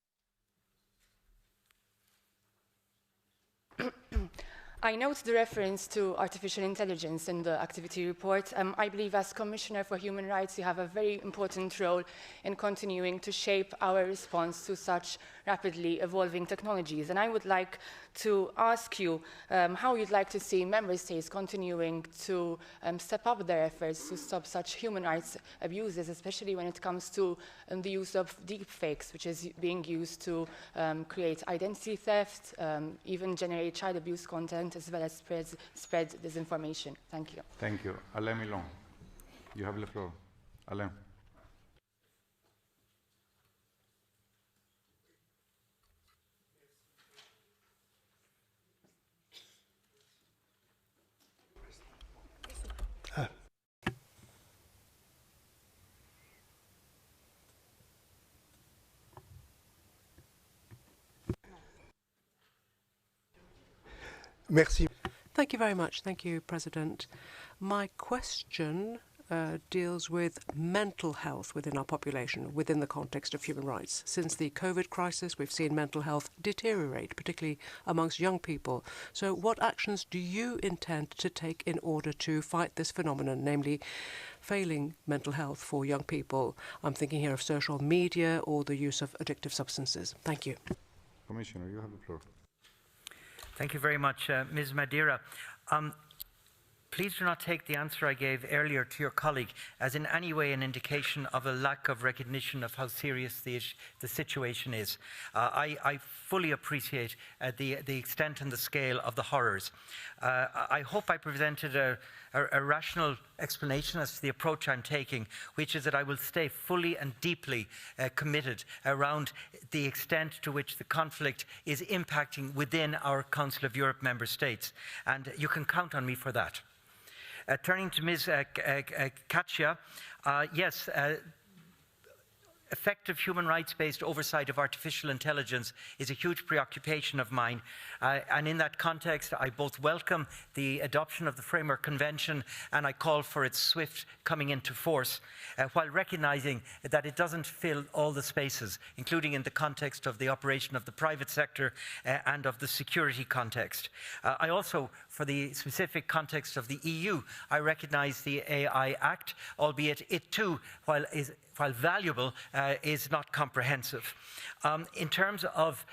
S17: I note the reference to artificial intelligence in the activity report. I believe as Commissioner for Human Rights, you have a very important role in continuing to shape our response to such rapidly evolving technologies. And I would like to ask you how you'd like to see member states continuing to step up their efforts to stop such human rights abuses, especially when it comes to the use of deepfakes, which is being used to create identity theft, even generate child abuse content, as well as spread disinformation. Thank you.
S1: Thank you. Alain Milon, you have the floor. Alain.
S9: Merci. Thank you very much. Thank you, President. My question deals with mental health within our population, within the context of human rights. Since the COVID crisis, we've seen mental health deteriorate, particularly amongst young people. So what actions do you intend to take in order to fight this phenomenon, namely failing mental health for young people? I'm thinking here of social media or the use of addictive substances. Thank you.
S1: Commissioner, you have the floor.
S2: Thank you very much, Ms. Madeira. Please do not take the answer I gave earlier to your colleague as in any way an indication of a lack of recognition of how serious the situation is. I fully appreciate the extent and the scale of the horrors. I hope I presented a rational explanation as to the approach I'm taking, which is that I will stay fully and deeply committed around the extent to which the conflict is impacting within our Council of Europe member states. And you can count on me for that. Turning to Ms. Katja, yes, effective human rights-based oversight of artificial intelligence is a huge preoccupation of mine. And in that context, I both welcome the adoption of the Framework Convention and I call for its swift coming into force, while recognizing that it doesn't fill all the spaces, including in the context of the operation of the private sector and of the security context. I also, for the specific context of the EU, I recognize the AI Act, albeit it too, while valuable, is not comprehensive. In terms of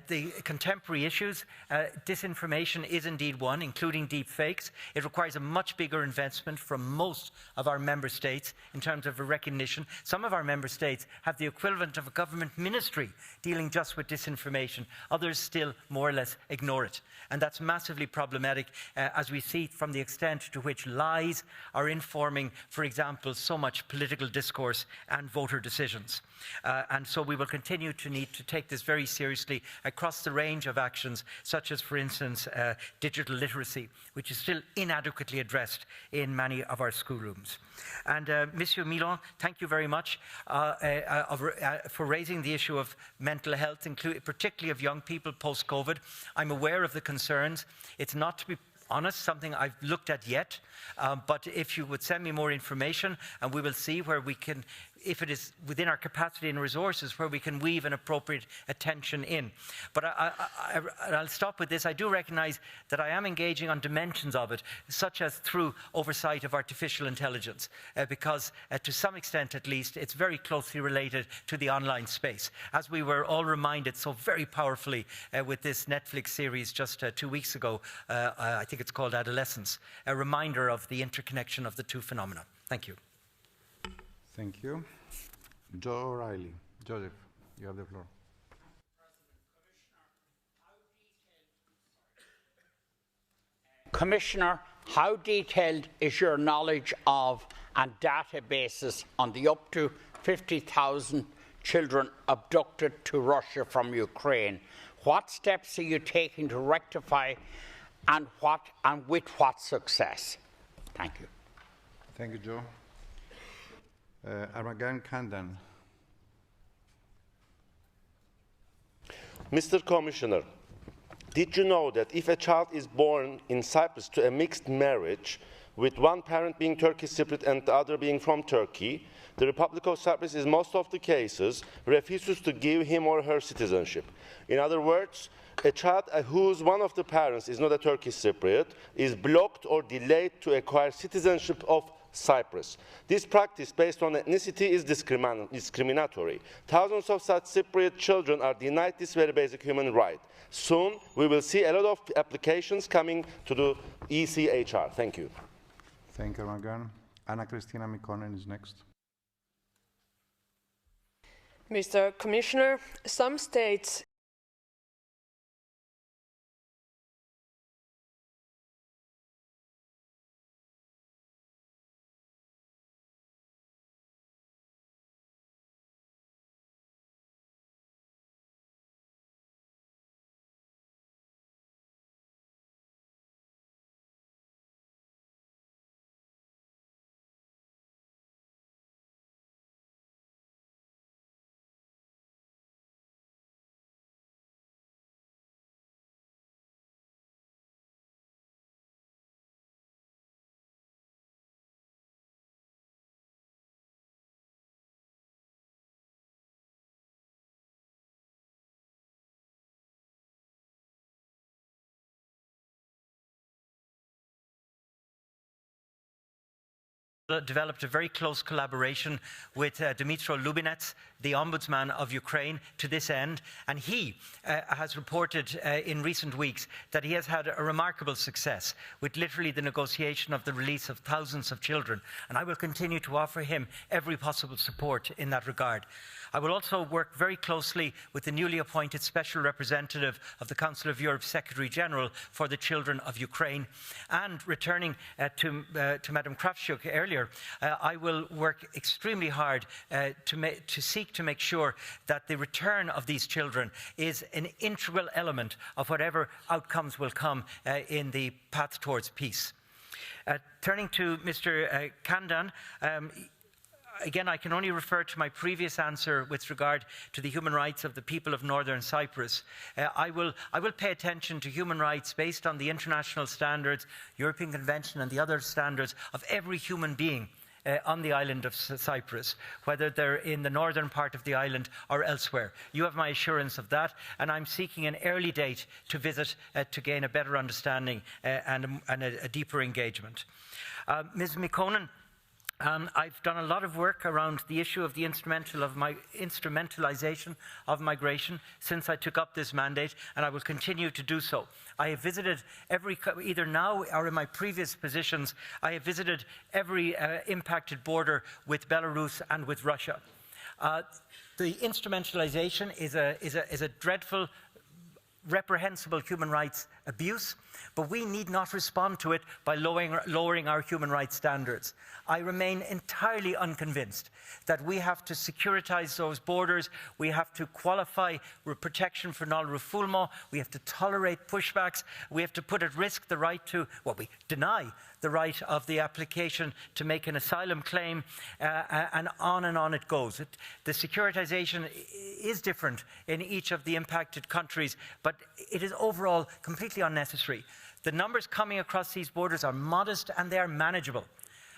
S2: the contemporary issues, disinformation is indeed one, including deep fakes. It requires a much bigger investment from most of our member states in terms of a recognition. Some of our member states have the equivalent of a government ministry dealing just with disinformation. Others still more or less ignore it. And that's massively problematic as we see from the extent to which lies are informing, for example, so much political discourse and voter decisions. And so we will continue to need to take this very seriously across the range of actions, such as, for instance, digital literacy, which is still inadequately addressed in many of our schoolrooms. And Monsieur Milon, thank you very much for raising the issue of mental health, particularly of young people post-COVID. I'm aware of the concerns. It's not, to be honest, something I've looked at yet, but if you would send me more information, and we will see where we can, if it is within our capacity and resources, where we can weave an appropriate attention in. But I'll stop with this. I do recognize that I am engaging on dimensions of it, such as through oversight of artificial intelligence, because to some extent at least, it's very closely related to the online space. As we were all reminded so very powerfully with this Netflix series just 2 weeks ago, I think it's called Adolescence, a reminder of the interconnection of the two phenomena. Thank you.
S1: Thank you. Joe O'Reilly. Joseph, you have the floor.
S18: Commissioner, how detailed is your knowledge of and databases on the up to 50,000 children abducted to Russia from Ukraine? What steps are you taking to rectify and with what success? Thank you.
S1: Thank you, Joe. Armagan Kandan.
S19: Mr. Commissioner, did you know that if a child is born in Cyprus to a mixed marriage, with one parent being Turkish Cypriot and the other being from Turkey, the Republic of Cyprus in most of the cases refuses to give him or her citizenship. In other words, a child whose one of the parents is not a Turkish Cypriot is blocked or delayed to acquire citizenship of Cyprus. This practice based on ethnicity is discriminatory. Thousands of such Cypriot children are denied this very basic human right. Soon we will see a lot of applications coming to the ECHR. Thank you.
S1: Thank you, Ragan. Anna Christina Mikonen is next.
S20: Mr. Commissioner, some states
S2: developed a very close collaboration with Dmytro Lubinets, the Ombudsman of Ukraine, to this end. And he has reported in recent weeks that he has had a remarkable success with literally the negotiation of the release of thousands of children. And I will continue to offer him every possible support in that regard. I will also work very closely with the newly appointed Special Representative of the Council of Europe Secretary General for the Children of Ukraine. And returning to Madam Kravchuk earlier, I will work extremely hard to seek to make sure that the return of these children is an integral element of whatever outcomes will come in the path towards peace. Turning to Mr. Kandan, again, I can only refer to my previous answer with regard to the human rights of the people of Northern Cyprus. I will pay attention to human rights based on the international standards, European Convention and the other standards of every human being on the island of Cyprus, whether they're in the northern part of the island or elsewhere. You have my assurance of that, and I'm seeking an early date to visit to gain a better understanding and a deeper engagement. Ms. Mikonen, I've done a lot of work around the issue of the instrumentalization of migration since I took up this mandate, and I will continue to do so. I have visited either now or in my previous positions, I have visited every impacted border with Belarus and with Russia. The instrumentalization is a dreadful, reprehensible human rights abuse, but we need not respond to it by lowering our human rights standards. I remain entirely unconvinced that we have to securitize those borders, we have to qualify protection for non-refoulement, we have to tolerate pushbacks, we have to put at risk the right to, well, we deny the right of the application to make an asylum claim, and on it goes. The securitization is different in each of the impacted countries, but it is overall completely unnecessary. The numbers coming across these borders are modest and they are manageable.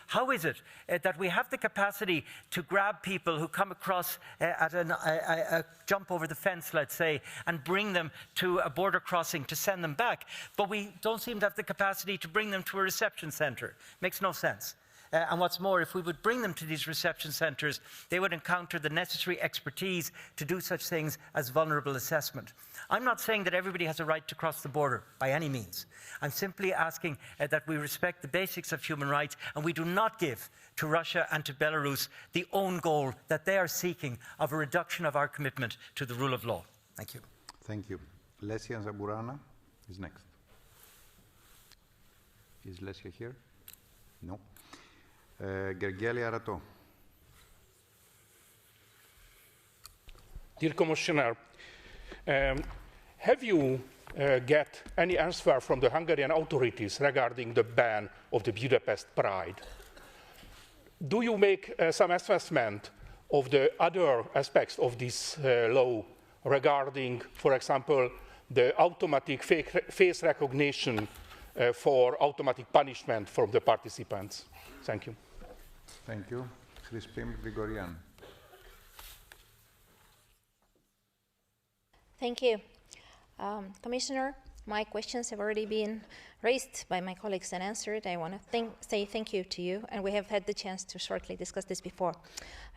S2: How is it that we have the capacity to grab people who come across at a jump over the fence, let's say, and bring them to a border crossing to send them back, but we don't seem to have the capacity to bring them to a reception centre? Makes no sense. And what's more, if we would bring them to these reception centres, they would encounter the necessary expertise to do such things as vulnerable assessment. I'm not saying that everybody has a right to cross the border by any means. I'm simply asking that we respect the basics of human rights and we do not give to Russia and to Belarus the own goal that they are seeking of a reduction of our commitment to the rule of law. Thank you.
S1: Thank you. Lesia Zamburana is next. Is Lesia here? No. Gergely Arato.
S21: Dear Commissioner, have you get any answer from the Hungarian authorities regarding the ban of the Budapest Pride? Do you make some assessment of the other aspects of this law regarding, for example, the automatic face recognition for automatic punishment from the participants. Thank you.
S1: Thank you. Crispin Grigorian.
S3: Thank you. Commissioner, my questions have already been raised by my colleagues and answered. I want to say thank you to you, and we have had the chance to shortly discuss this before.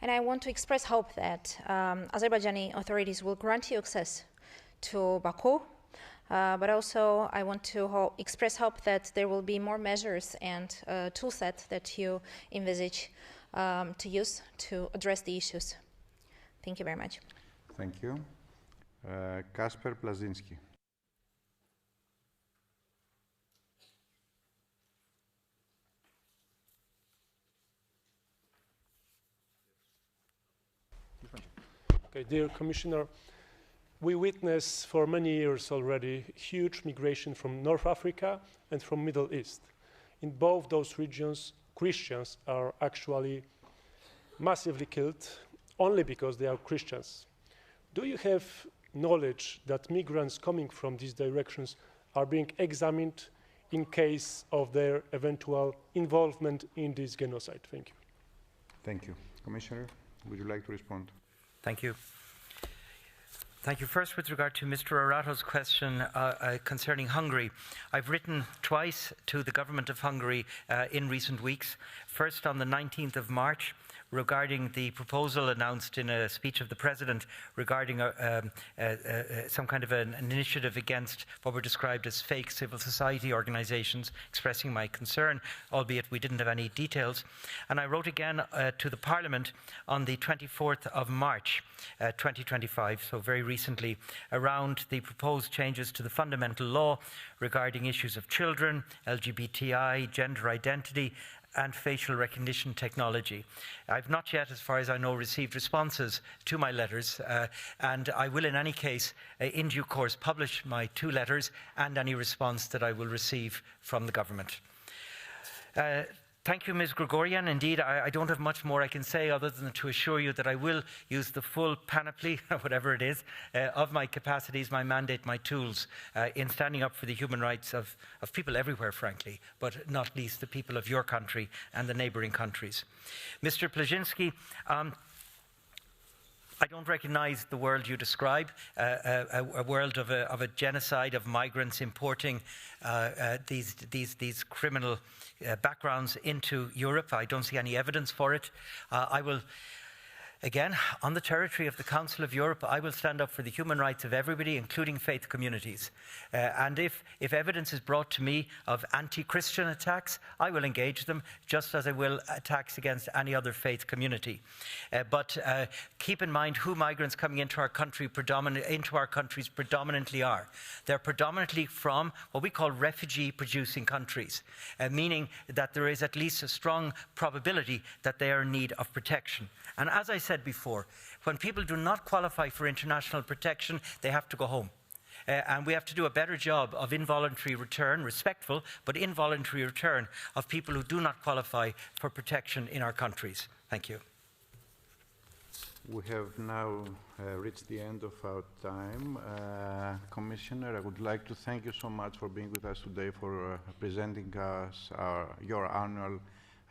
S3: And I want to express hope that Azerbaijani authorities will grant you access to Baku, but also I want to express hope that there will be more measures and tool set that you envisage to use to address the issues. Thank you very much.
S1: Thank you. Kasper Plazinski.
S22: Okay, dear Commissioner, we witness for many years already huge migration from North Africa and from Middle East. In both those regions, Christians are actually massively killed only because they are Christians. Do you have knowledge that migrants coming from these directions are being examined in case of their eventual involvement in this genocide? Thank you.
S1: Thank you. Commissioner, would you like to respond?
S2: Thank you. Thank you. First, with regard to Mr. Arato's question concerning Hungary, I've written twice to the government of Hungary in recent weeks. First, on the 19th of March, regarding the proposal announced in a speech of the President regarding some kind of an initiative against what were described as fake civil society organizations, expressing my concern, albeit we didn't have any details. And I wrote again to the Parliament on the 24th of March 2025, so very recently, around the proposed changes to the fundamental law regarding issues of children, LGBTI, gender identity, and facial recognition technology. I've not yet, as far as I know, received responses to my letters, and I will in any case, in due course, publish my 2 letters and any response that I will receive from the government. Thank you, Ms. Grigorian. Indeed, I don't have much more I can say other than to assure you that I will use the full panoply, whatever it is, of my capacities, my mandate, my tools in standing up for the human rights of people everywhere, frankly, but not least the people of your country and the neighbouring countries. Mr. Plazinski, I don't recognize the world you describe, a world of a genocide of migrants importing these criminal backgrounds into Europe. I don't see any evidence for it. I will, again, on the territory of the Council of Europe, I will stand up for the human rights of everybody, including faith communities. And if evidence is brought to me of anti-Christian attacks, I will engage them, just as I will attacks against any other faith community. But keep in mind who migrants coming into our countries predominantly are. They're predominantly from what we call refugee-producing countries, meaning that there is at least a strong probability that they are in need of protection. And as I said before, when people do not qualify for international protection, they have to go home. And we have to do a better job of involuntary return, respectful, but involuntary return of people who do not qualify for protection in our countries. Thank you.
S1: We have now reached the end of our time. Commissioner, I would like to thank you so much for being with us today, for presenting us your annual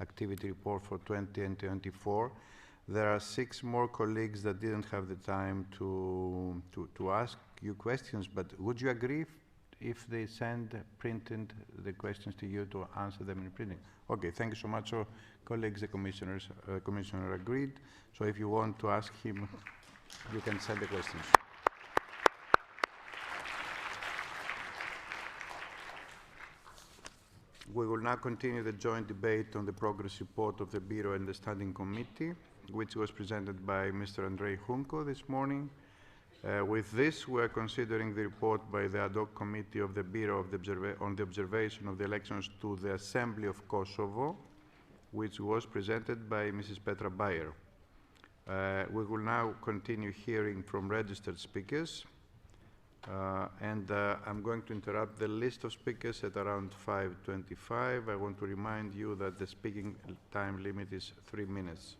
S1: activity report for 2024. There are 6 more colleagues that didn't have the time to ask you questions, but would you agree if they send printed the questions to you to answer them in printing? Okay, thank you so much. So, colleagues, the commissioner agreed. So if you want to ask him, you can send the questions. We will now continue the joint debate on the progress report of the Bureau and the Standing Committee, which was presented by Mr. Andrei Hunko this morning. With this, we are considering the report by the ad hoc committee of the Bureau on the observation of the elections to the Assembly of Kosovo, which was presented by Mrs. Petra Bayer. We will now continue hearing from registered speakers, and I'm going to interrupt the list of speakers at around 5:25. I want to remind you that the speaking time limit is 3 minutes.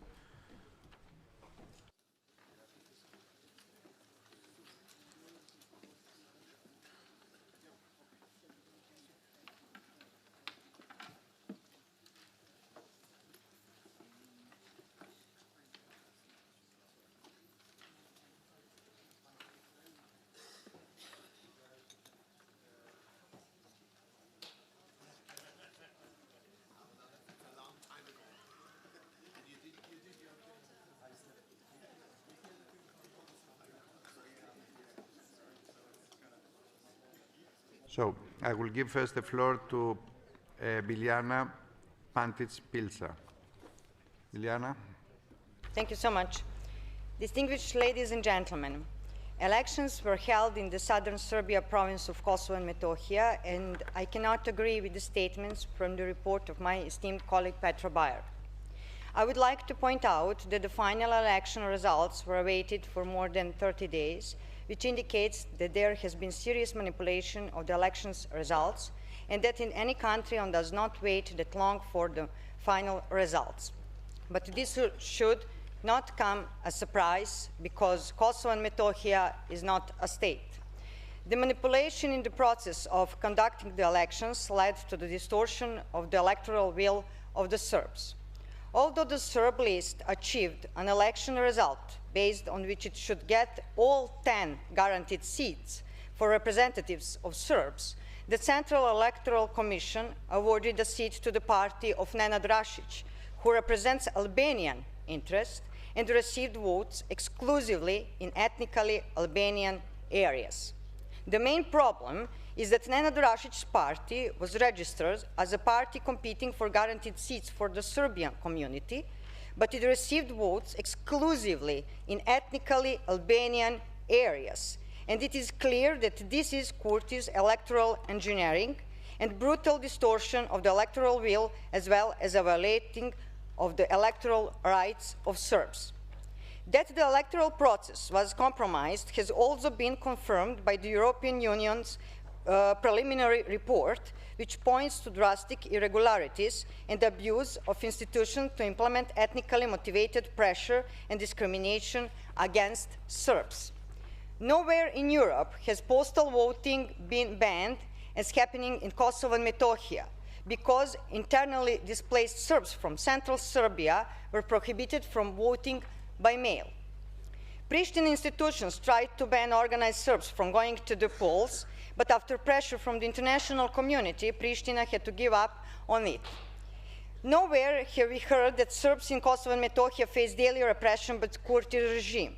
S1: So I will give first the floor to Biljana Pantic-Pilsa. Biljana.
S6: Thank you so much. Distinguished ladies and gentlemen, elections were held in the southern Serbia province of Kosovo and Metohija, and I cannot agree with the statements from the report of my esteemed colleague Petra Bayer. I would like to point out that the final election results were awaited for more than 30 days, which indicates that there has been serious manipulation of the elections results, and that in any country one does not wait that long for the final results. But this should not come as a surprise, because Kosovo and Metohija is not a state. The manipulation in the process of conducting the elections led to the distortion of the electoral will of the Serbs. Although the Serb list achieved an election result based on which it should get all 10 guaranteed seats for representatives of Serbs, the Central Electoral Commission awarded a seat to the party of Nenad Rašić, who represents Albanian interests and received votes exclusively in ethnically Albanian areas. The main problem is that Nenad Rašić's party was registered as a party competing for guaranteed seats for the Serbian community, but it received votes exclusively in ethnically Albanian areas. And it is clear that this is Kurti's electoral engineering and brutal distortion of the electoral will, as well as a violating of the electoral rights of Serbs. That the electoral process was compromised has also been confirmed by the European Union's preliminary report, which points to drastic irregularities and abuse of institutions to implement ethnically motivated pressure and discrimination against Serbs. Nowhere in Europe has postal voting been banned, as happening in Kosovo and Metohija, because internally displaced Serbs from central Serbia were prohibited from voting by mail. Pristina institutions tried to ban organized Serbs from going to the polls, but after pressure from the international community, Pristina had to give up on it. Nowhere have we heard that Serbs in Kosovo and Metohija face daily repression by the Kurti regime.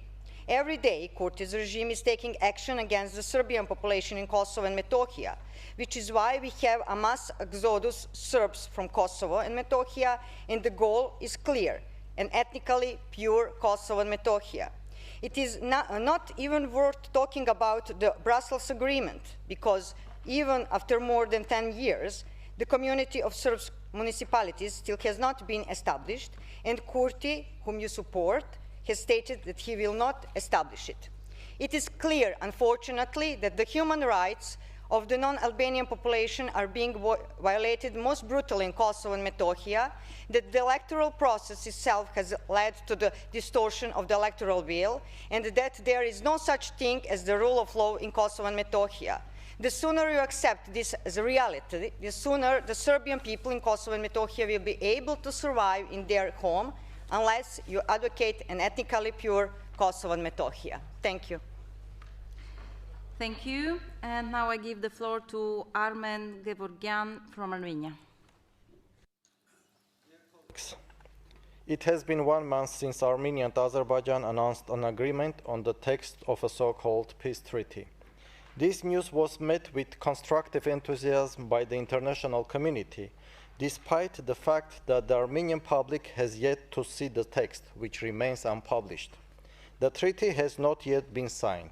S6: Every day, Kurti's regime is taking action against the Serbian population in Kosovo and Metohija, which is why we have a mass exodus Serbs from Kosovo and Metohija, and the goal is clear: an ethnically pure Kosovo and Metohija. It is not even worth talking about the Brussels Agreement, because even after more than 10 years, the community of Serb municipalities still has not been established, and Kurti, whom you support, has stated that he will not establish it. It is clear, unfortunately, that the human rights of the non-Albanian population are being violated most brutally in Kosovo and Metohija, that the electoral process itself has led to the distortion of the electoral will, and that there is no such thing as the rule of law in Kosovo and Metohija. The sooner you accept this as a reality, the sooner the Serbian people in Kosovo and Metohija will be able to survive in their home, unless you advocate an ethnically pure Kosovo and Metohija. Thank you.
S4: Thank you. And now I give the floor to Armen Gevorgyan from Armenia.
S5: It has been 1 month since Armenia and Azerbaijan announced an agreement on the text of a so-called peace treaty. This news was met with constructive enthusiasm by the international community, despite the fact that the Armenian public has yet to see the text, which remains unpublished. The treaty has not yet been signed.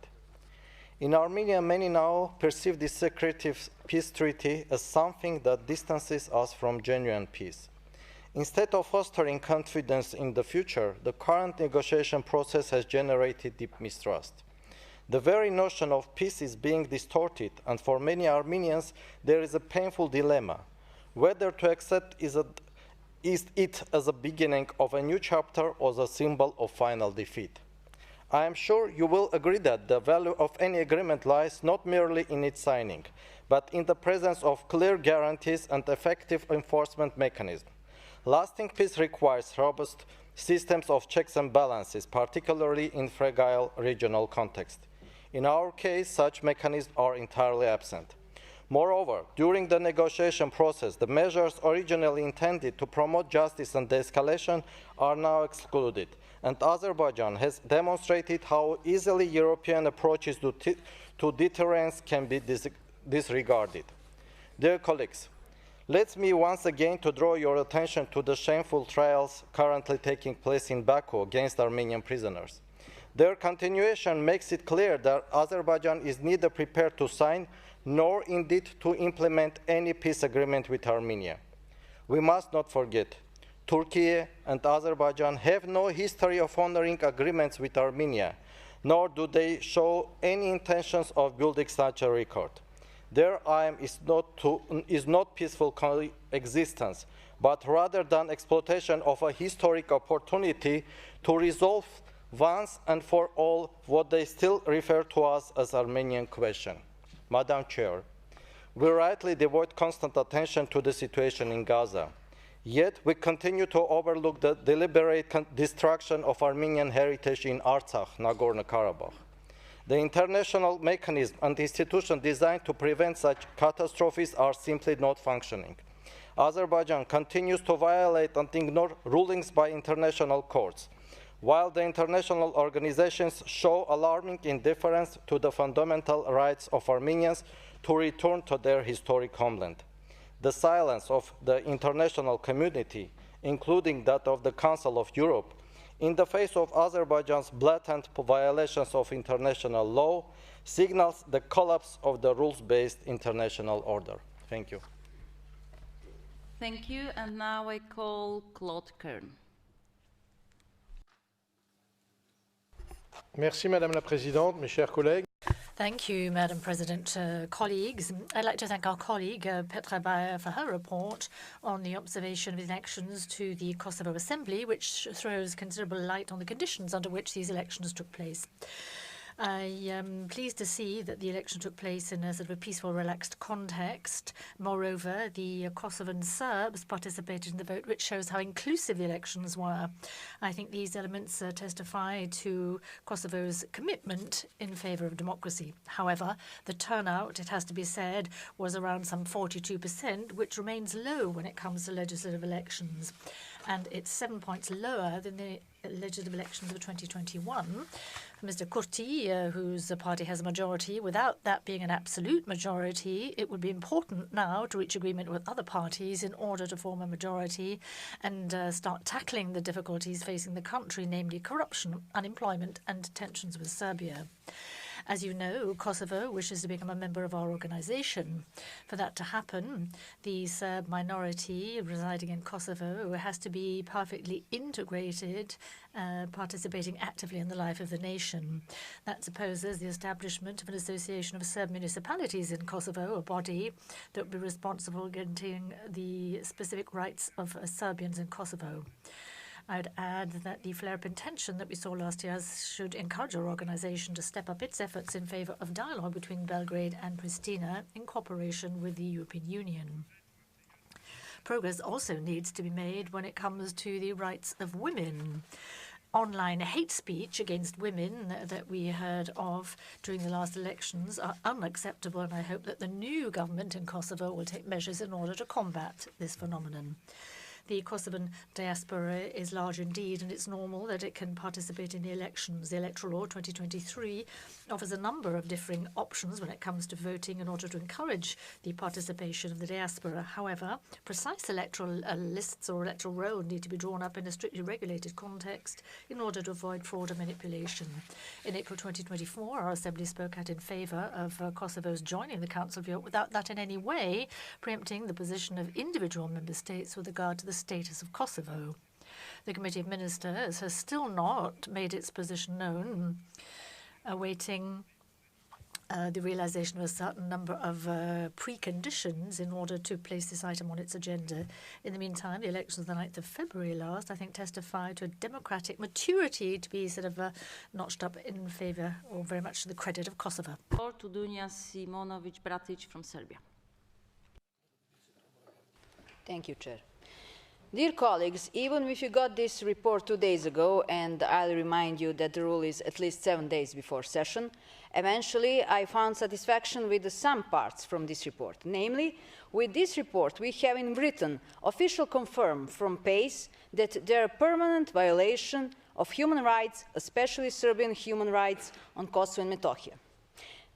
S5: In Armenia, many now perceive this secretive peace treaty as something that distances us from genuine peace. Instead of fostering confidence in the future, the current negotiation process has generated deep mistrust. The very notion of peace is being distorted, and for many Armenians, there is a painful dilemma: whether to accept it as a beginning of a new chapter or the symbol of final defeat. I am sure you will agree that the value of any agreement lies not merely in its signing, but in the presence of clear guarantees and effective enforcement mechanisms. Lasting peace requires robust systems of checks and balances, particularly in fragile regional context. In our case, such mechanisms are entirely absent. Moreover, during the negotiation process, the measures originally intended to promote justice and de-escalation are now excluded, and Azerbaijan has demonstrated how easily European approaches to deterrence can be disregarded. Dear colleagues, let me once again to draw your attention to the shameful trials currently taking place in Baku against Armenian prisoners. Their continuation makes it clear that Azerbaijan is neither prepared to sign nor indeed to implement any peace agreement with Armenia. We must not forget, Turkey and Azerbaijan have no history of honoring agreements with Armenia, nor do they show any intentions of building such a record. Their aim is not peaceful coexistence, but rather than exploitation of a historic opportunity to resolve once and for all what they still refer to as Armenian question. Madam Chair, we rightly devote constant attention to the situation in Gaza. Yet we continue to overlook the deliberate destruction of Armenian heritage in Artsakh, Nagorno-Karabakh. The international mechanism and institutions designed to prevent such catastrophes are simply not functioning. Azerbaijan continues to violate and ignore rulings by international courts, while the international organizations show alarming indifference to the fundamental rights of Armenians to return to their historic homeland. The silence of the international community, including that of the Council of Europe, in the face of Azerbaijan's blatant violations of international law, signals the collapse of the rules-based international order. Thank you.
S4: Thank you. And now I call Claude Kern.
S7: Merci, Madame la Présidente, mes chers collègues.
S15: Thank you, Madam President. Colleagues, I'd like to thank our colleague Petra Bayer for her report on the observation of elections to the Kosovo Assembly, which throws considerable light on the conditions under which these elections took place. I am pleased to see that the election took place in a sort of a peaceful, relaxed context. Moreover, the Kosovan Serbs participated in the vote, which shows how inclusive the elections were. I think these elements testify to Kosovo's commitment in favor of democracy. However, the turnout, it has to be said, was around some 42%, which remains low when it comes to legislative elections. And it's 7 points lower than the legislative elections of 2021. Mr. Kurti, whose party has a majority, without that being an absolute majority, it would be important now to reach agreement with other parties in order to form a majority and start tackling the difficulties facing the country, namely corruption, unemployment, and tensions with Serbia. As you know, Kosovo wishes to become a member of our organization. For that to happen, the Serb minority residing in Kosovo has to be perfectly integrated, participating actively in the life of the nation. That supposes the establishment of an association of Serb municipalities in Kosovo, a body that would be responsible for guaranteeing the specific rights of Serbians in Kosovo. I would add that the flare-up intention that we saw last year should encourage our organization to step up its efforts in favor of dialogue between Belgrade and Pristina in cooperation with the European Union. Progress also needs to be made when it comes to the rights of women. Online hate speech against women that we heard of during the last elections are unacceptable, and I hope that the new government in Kosovo will take measures in order to combat this phenomenon. The Kosovan diaspora is large indeed, and it's normal that it can participate in the elections. The Electoral Law 2023 offers a number of differing options when it comes to voting in order to encourage the participation of the diaspora. However, precise electoral lists or electoral roll need to be drawn up in a strictly regulated context in order to avoid fraud and manipulation. In April 2024, our Assembly spoke out in favour of Kosovo's joining the Council of Europe without that in any way preempting the position of individual member states with regard to the status of Kosovo. The Committee of Ministers has still not made its position known, awaiting the realization of a certain number of preconditions in order to place this item on its agenda. In the meantime, the elections of the 9th of February last, I think, testified to a democratic maturity to be sort of notched up in favor, or very much to the credit of Kosovo.
S4: Or to Dunja Simonovic-Bratic from Serbia.
S10: Thank you, Chair. Dear colleagues, even if you got this report 2 days ago, and I'll remind you that the rule is at least 7 days before session, eventually I found satisfaction with some parts from this report. Namely, with this report we have in written official confirm from PACE that there are permanent violation of human rights, especially Serbian human rights, on Kosovo and Metohija.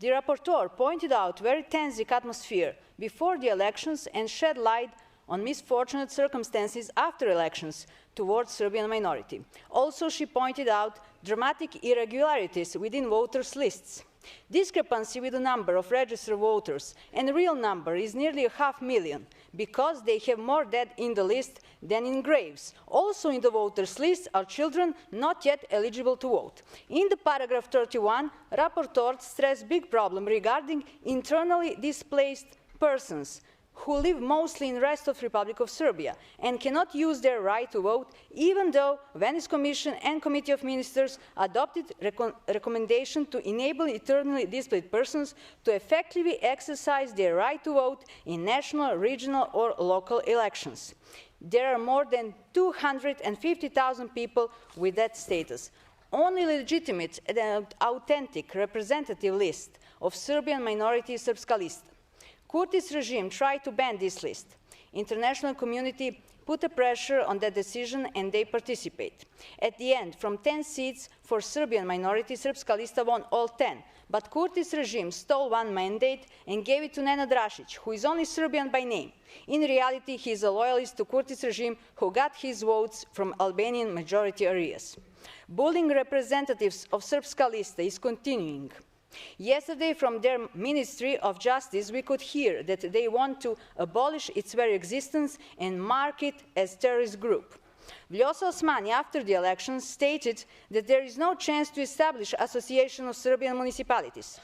S10: The rapporteur pointed out very tense atmosphere before the elections and shed light on misfortunate circumstances after elections towards Serbian minority. Also, she pointed out dramatic irregularities within voters' lists. Discrepancy with the number of registered voters and the real number is nearly 500,000 because they have more dead in the list than in graves. Also in the voters' list are children not yet eligible to vote. In the paragraph 31, rapporteur stressed big problem regarding internally displaced persons who live mostly in the rest of the Republic of Serbia and cannot use their right to vote, even though Venice Commission and Committee of Ministers adopted recommendation to enable internally displaced persons to effectively exercise their right to vote in national, regional or local elections. There are more than 250,000 people with that status. Only legitimate and authentic representative list of Serbian minority is Srpska lista. Kurti's regime tried to ban this list. International community put a pressure on that decision and they participate. At the end, from 10 seats for Serbian minority, Srpska lista won all 10. But Kurti's regime stole one mandate and gave it to Nenad Rašić, who is only Serbian by name. In reality, he is a loyalist to Kurti's regime who got his votes from Albanian majority areas. Bullying representatives of Srpska lista is continuing. Yesterday, from their Ministry of Justice, we could hear that they want to abolish its very existence and mark it as a terrorist group. Vjosa Osmani, after the elections, stated that there is no chance to establish Association of Serbian Municipalities.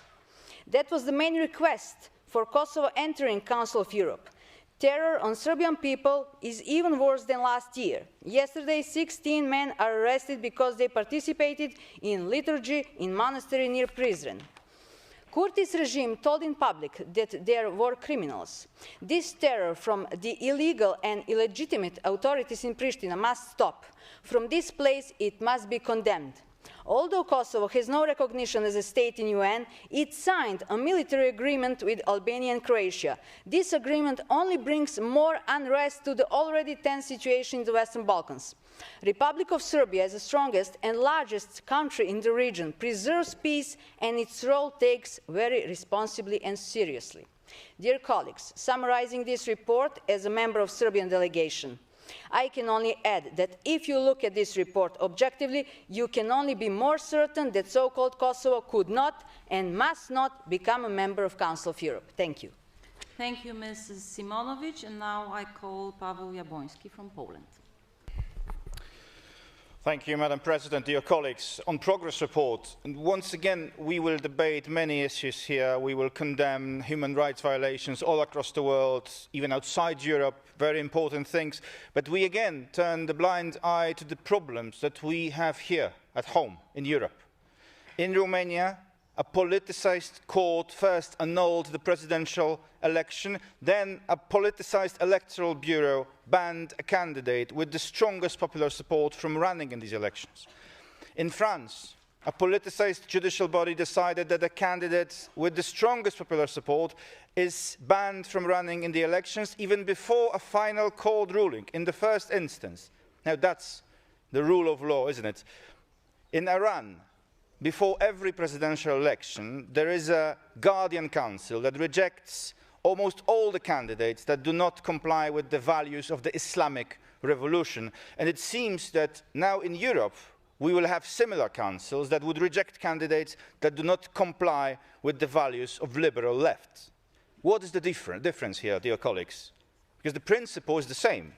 S10: That was the main request for Kosovo entering Council of Europe. Terror on Serbian people is even worse than last year. Yesterday, 16 men are arrested because they participated in liturgy in monastery near Prizren. Kurti's regime told in public that they are war criminals. This terror from the illegal and illegitimate authorities in Pristina must stop. From this place, it must be condemned. Although Kosovo has no recognition as a state in UN, it signed a military agreement with Albania and Croatia. This agreement only brings more unrest to the already tense situation in the Western Balkans. Republic of Serbia, as the strongest and largest country in the region, preserves peace and its role takes very responsibly and seriously. Dear colleagues, summarizing this report as a member of Serbian delegation, I can only add that if you look at this report objectively, you can only be more certain that so-called Kosovo could not and must not become a member of Council of Europe. Thank you.
S4: Thank you, Mrs. Simonovic. And now I call Paweł Jabłoński from Poland.
S11: Thank you, Madam President. Dear colleagues, on progress report, and once again we will debate many issues here. We will condemn human rights violations all across the world, even outside Europe, very important things. But we again turn the blind eye to the problems that we have here at home in Europe. In Romania, a politicized court first annulled the presidential election, then a politicized electoral bureau banned a candidate with the strongest popular support from running in these elections. In France, a politicized judicial body decided that a candidate with the strongest popular support is banned from running in the elections even before a final court ruling in the first instance. Now that's the rule of law, isn't it? In Iran, before every presidential election, there is a Guardian Council that rejects almost all the candidates that do not comply with the values of the Islamic Revolution. And it seems that now in Europe, we will have similar councils that would reject candidates that do not comply with the values of liberal left. What is the difference here, dear colleagues? Because the principle is the same.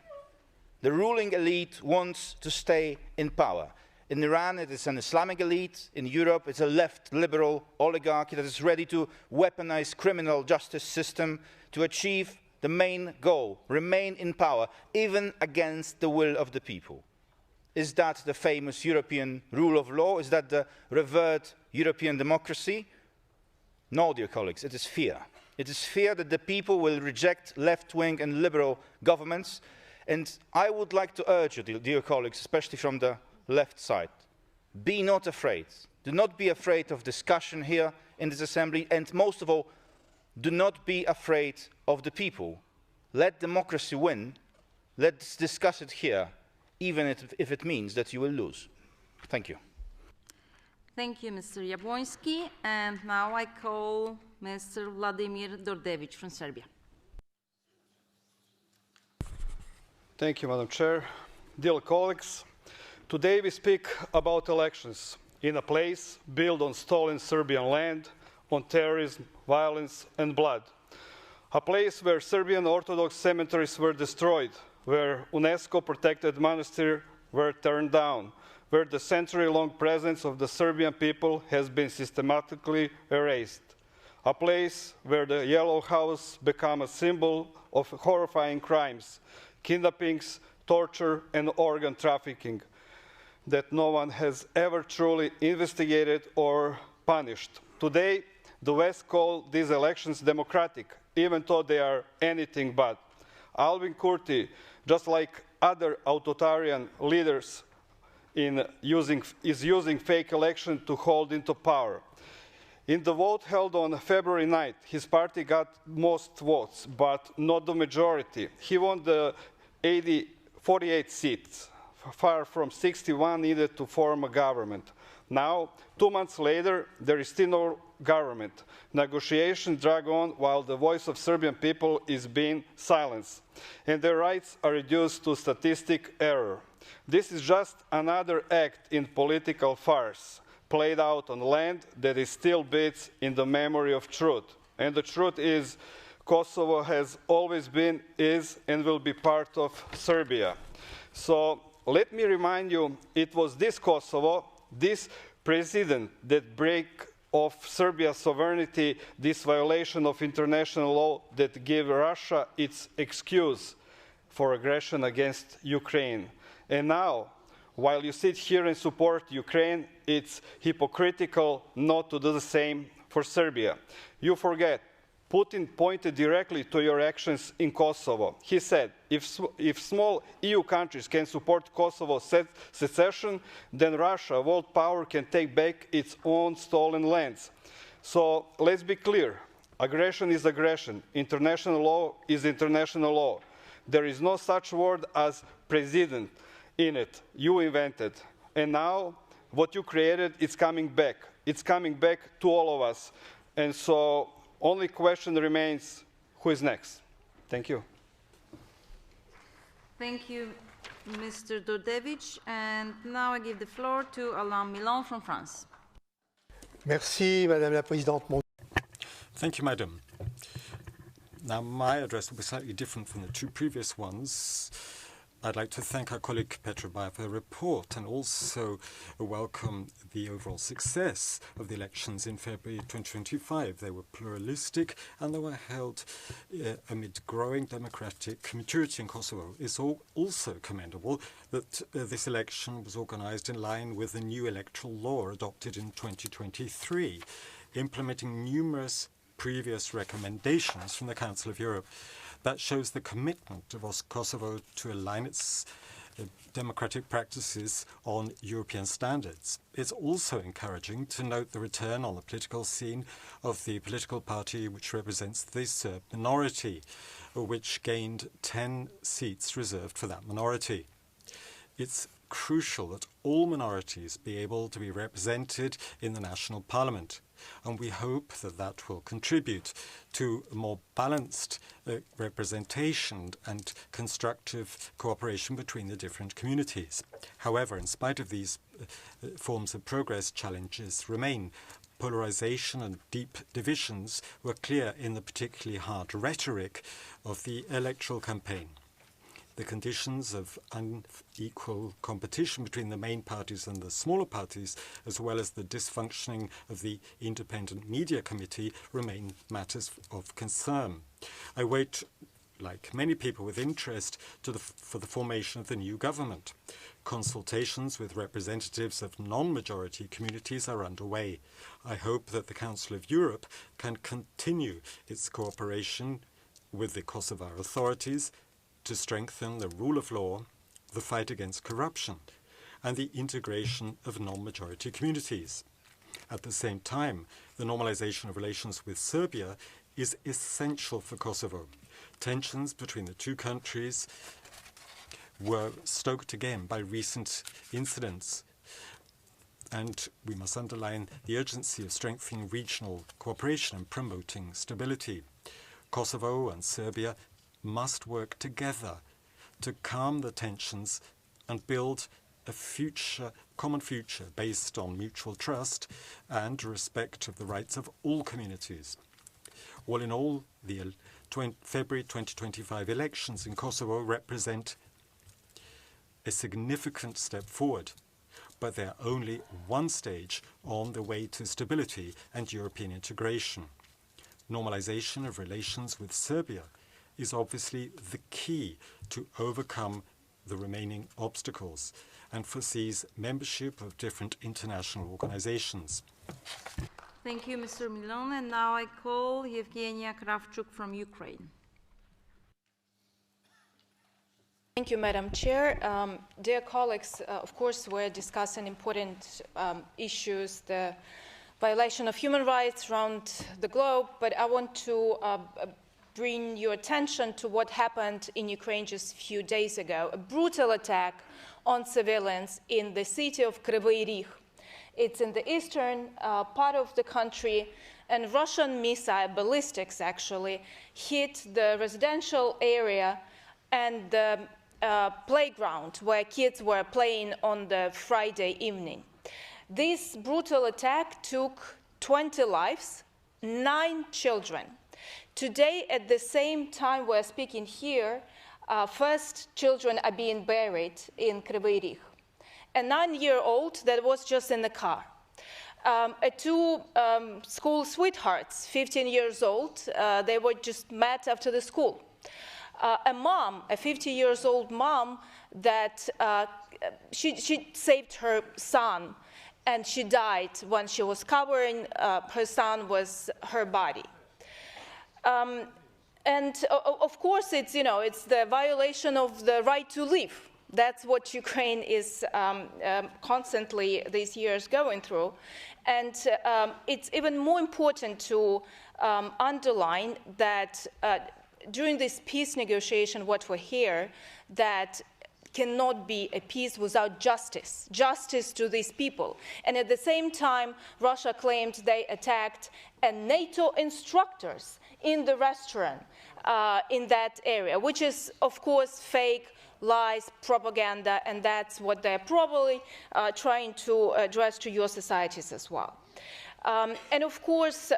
S11: The ruling elite wants to stay in power. In Iran, it is an Islamic elite. In Europe, it's a left liberal oligarchy that is ready to weaponize criminal justice system to achieve the main goal, remain in power, even against the will of the people. Is that the famous European rule of law? Is that the revered European democracy? No, dear colleagues, it is fear. It is fear that the people will reject left-wing and liberal governments. And I would like to urge you, dear colleagues, especially from the left side, be not afraid. Do not be afraid of discussion here in this assembly, and most of all, do not be afraid of the people. Let democracy win. Let's discuss it here, even if it means that you will lose. Thank you.
S4: Thank you, Mr. Jabłoński. And now I call Mr. Vladimir Dordevic from Serbia.
S12: Thank you, Madam Chair. Dear colleagues, today we speak about elections in a place built on stolen Serbian land, on terrorism, violence and blood. A place where Serbian Orthodox cemeteries were destroyed, where UNESCO-protected monasteries were turned down, where the century-long presence of the Serbian people has been systematically erased. A place where the Yellow House became a symbol of horrifying crimes, kidnappings, torture and organ trafficking that no one has ever truly investigated or punished. Today, the West calls these elections democratic, even though they are anything but. Albin Kurti, just like other authoritarian leaders, is using fake elections to hold into power. In the vote held on February 9th, his party got most votes, but not the majority. He won the 48 seats, far from 61 needed to form a government. Now, 2 months later, there is still no government. Negotiations drag on while the voice of Serbian people is being silenced, and their rights are reduced to statistic error. This is just another act in political farce, played out on land that is still beats in the memory of truth. And the truth is, Kosovo has always been, is, and will be part of Serbia. So let me remind you, it was this Kosovo, this president that break of Serbia's sovereignty, this violation of international law that gave Russia its excuse for aggression against Ukraine. And now, while you sit here and support Ukraine, it's hypocritical not to do the same for Serbia. You forget, Putin pointed directly to your actions in Kosovo. He said, if small EU countries can support Kosovo's secession, then Russia, world power, can take back its own stolen lands. So let's be clear, aggression is aggression. International law is international law. There is no such word as president in it. You invented. And now, what you created is coming back. It's coming back to all of us. And so, only question remains, who is next? Thank you.
S4: Thank you, Mr. Dordevic. And now I give the floor to Alain Milon from France.
S7: Merci, Madame la Présidente.
S13: Thank you, Madam. Now, my address will be slightly different from the two previous ones. I'd like to thank our colleague Petra Bayer for her report and also welcome the overall success of the elections in February 2025. They were pluralistic and they were held amid growing democratic maturity in Kosovo. It's also commendable that this election was organized in line with the new electoral law adopted in 2023, implementing numerous previous recommendations from the Council of Europe. That shows the commitment of Kosovo to align its democratic practices on European standards. It's also encouraging to note the return on the political scene of the political party which represents the Serb minority, which gained 10 seats reserved for that minority. It's crucial that all minorities be able to be represented in the national parliament, and we hope that that will contribute to a more balanced representation and constructive cooperation between the different communities. However, in spite of these forms of progress, challenges remain. Polarization and deep divisions were clear in the particularly hard rhetoric of the electoral campaign. The conditions of unequal competition between the main parties and the smaller parties, as well as the dysfunctioning of the Independent Media Committee, remain matters of concern. I wait, like many people, with interest for the formation of the new government. Consultations with representatives of non-majority communities are underway. I hope that the Council of Europe can continue its cooperation with the Kosovar authorities to strengthen the rule of law, the fight against corruption, and the integration of non-majority communities. At the same time, the normalization of relations with Serbia is essential for Kosovo. Tensions between the two countries were stoked again by recent incidents. And we must underline the urgency of strengthening regional cooperation and promoting stability. Kosovo and Serbia must work together to calm the tensions and build a common future based on mutual trust and respect of the rights of all communities. All in all, the February 2025 elections in Kosovo represent a significant step forward, but they're only one stage on the way to stability and European integration. Normalization of relations with Serbia is obviously the key to overcome the remaining obstacles and foresees membership of different international organizations.
S4: Thank you, Mr. Milon. And now I call Yevgenia Kravchuk from Ukraine.
S8: Thank you, Madam Chair. Dear colleagues, of course, we're discussing important issues, the violation of human rights around the globe, but I want to bring your attention to what happened in Ukraine just a few days ago, a brutal attack on civilians in the city of Kryvyi Rih. It's in the eastern part of the country, and Russian missile ballistics actually hit the residential area and the playground where kids were playing on the Friday evening. This brutal attack took 20 lives, 9 children. Today, at the same time we're speaking here, first children are being buried in Kryvyi Rih. A 9-year-old that was just in the car. Two school sweethearts, 15 years old, they were just met after the school. A mom, a 50-year-old mom, that she saved her son, and she died when she was covering her son with her body. And of course, it's the violation of the right to live. That's what Ukraine is constantly these years going through. And it's even more important to underline that during this peace negotiation, what we hear, that cannot be a peace without justice to these people. And at the same time, Russia claimed they attacked NATO instructors in the restaurant in that area, which is, of course, fake, lies, propaganda, and that's what they're probably trying to address to your societies as well. And of course,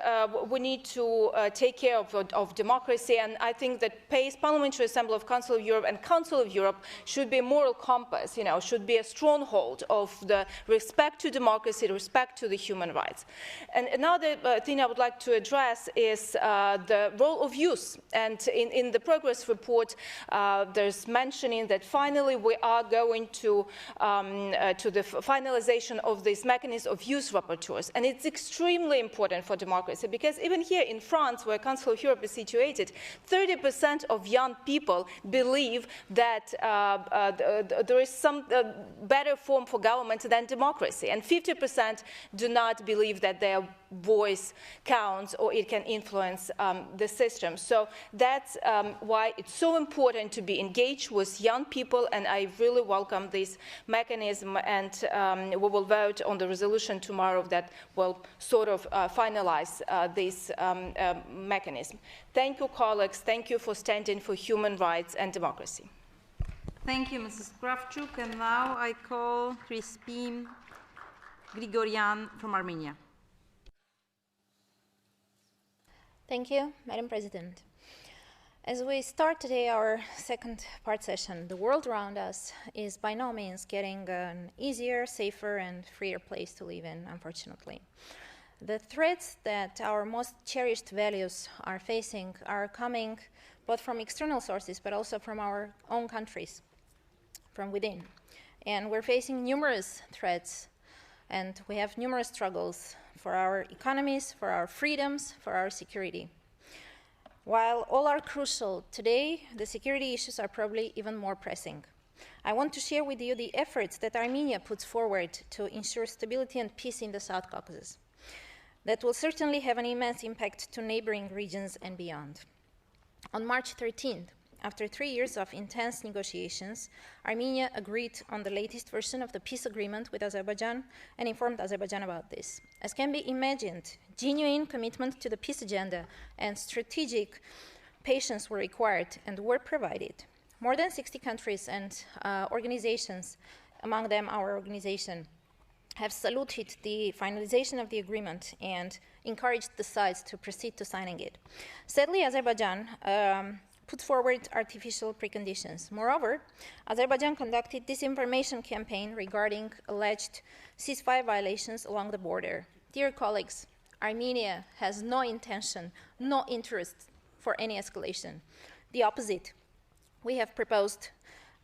S8: we need to take care of democracy, and I think that PACE, Parliamentary Assembly of Council of Europe, and Council of Europe should be a moral compass, should be a stronghold of the respect to democracy, respect to the human rights. And another thing I would like to address is the role of youth. And in the progress report, there's mentioning that finally we are going to the finalization of this mechanism of youth rapporteurs, and it's extremely important for democracy, because even here in France, where Council of Europe is situated, 30% of young people believe that there is some better form for government than democracy, and 50% do not believe that their voice counts or it can influence the system. So that's why it's so important to be engaged with young people, and I really welcome this mechanism, and we will vote on the resolution tomorrow that will sort of finalize this mechanism. Thank you, colleagues. Thank you for standing for human rights and democracy.
S4: Thank you, Mrs. Kravchuk. And now I call Crispin Grigorian from Armenia.
S3: Thank you, Madam President. As we start today our second part session, the world around us is by no means getting an easier, safer, and freer place to live in, unfortunately. The threats that our most cherished values are facing are coming both from external sources, but also from our own countries, from within. And we're facing numerous threats, and we have numerous struggles for our economies, for our freedoms, for our security. While all are crucial, today the security issues are probably even more pressing. I want to share with you the efforts that Armenia puts forward to ensure stability and peace in the South Caucasus. That will certainly have an immense impact to neighboring regions and beyond. On March 13th, After 3 years of intense negotiations, Armenia agreed on the latest version of the peace agreement with Azerbaijan and informed Azerbaijan about this. As can be imagined, genuine commitment to the peace agenda and strategic patience were required and were provided. More than 60 countries and organizations, among them our organization, have saluted the finalization of the agreement and encouraged the sides to proceed to signing it. Sadly, Azerbaijan put forward artificial preconditions. Moreover, Azerbaijan conducted disinformation campaign regarding alleged ceasefire violations along the border. Dear colleagues, Armenia has no intention, no interest for any escalation. The opposite. We have proposed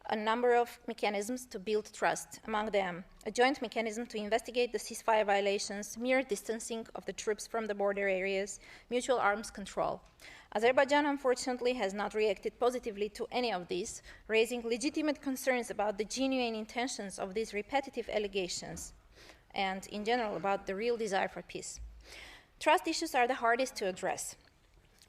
S3: a number of mechanisms to build trust, among them a joint mechanism to investigate the ceasefire violations, mere distancing of the troops from the border areas, mutual arms control. Azerbaijan, unfortunately, has not reacted positively to any of these, raising legitimate concerns about the genuine intentions of these repetitive allegations and, in general, about the real desire for peace. Trust issues are the hardest to address.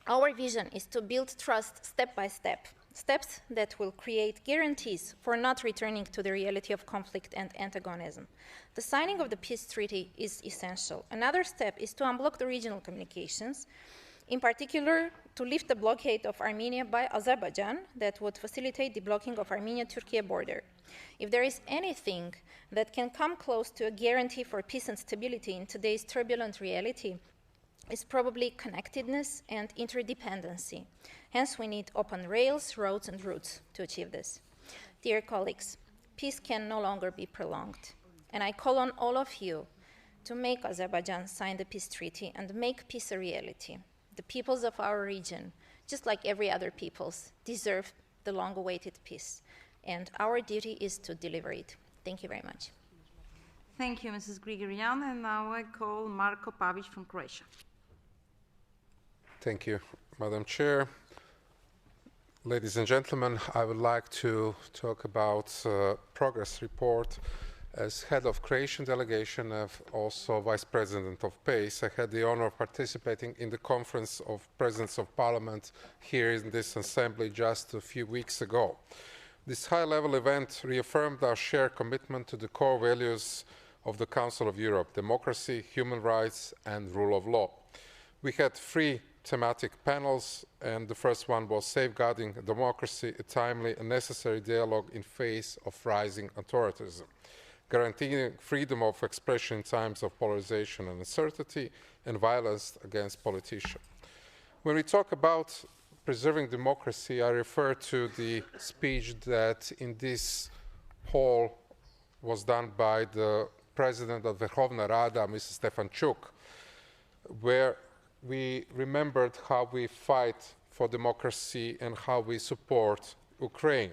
S3: Our vision is to build trust step by step, steps that will create guarantees for not returning to the reality of conflict and antagonism. The signing of the peace treaty is essential. Another step is to unblock the regional communications, in particular, to lift the blockade of Armenia by Azerbaijan that would facilitate the blocking of Armenia-Turkey border. If there is anything that can come close to a guarantee for peace and stability in today's turbulent reality, is probably connectedness and interdependency. Hence, we need open rails, roads, and routes to achieve this. Dear colleagues, peace can no longer be prolonged, and I call on all of you to make Azerbaijan sign the peace treaty and make peace a reality. The peoples of our region, just like every other peoples, deserve the long-awaited peace, and our duty is to deliver it. Thank you very much.
S4: Thank you, Mrs. Grigorian, and now I call Marko Pavic from Croatia.
S14: Thank you, Madam Chair. Ladies and gentlemen, I would like to talk about progress report. As head of Croatian delegation and also vice president of PACE, I had the honor of participating in the conference of presidents of parliament here in this assembly just a few weeks ago. This high-level event reaffirmed our shared commitment to the core values of the Council of Europe: democracy, human rights, and rule of law. We had 3 thematic panels, and the first one was safeguarding democracy, a timely and necessary dialogue in face of rising authoritarianism, guaranteeing freedom of expression in times of polarization and uncertainty, and violence against politicians. When we talk about preserving democracy, I refer to the speech that in this hall was done by the president of Verkhovna Rada, Mr. Stefanchuk, where we remembered how we fight for democracy and how we support Ukraine.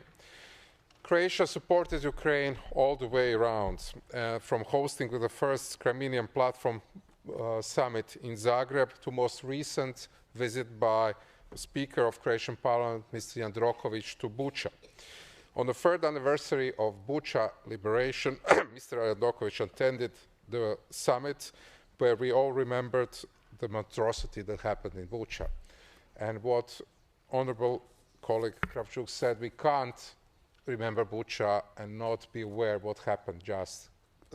S14: Croatia supported Ukraine all the way around, from hosting the first Crimean platform summit in Zagreb to most recent visit by the Speaker of Croatian Parliament, Mr. Jandrokovic, to Bucha. On the 3rd anniversary of Bucha liberation, Mr. Jandrokovic attended the summit where we all remembered the monstrosity that happened in Bucha. And what Honorable colleague Kravchuk said, we can't remember Bucha and not be aware what happened just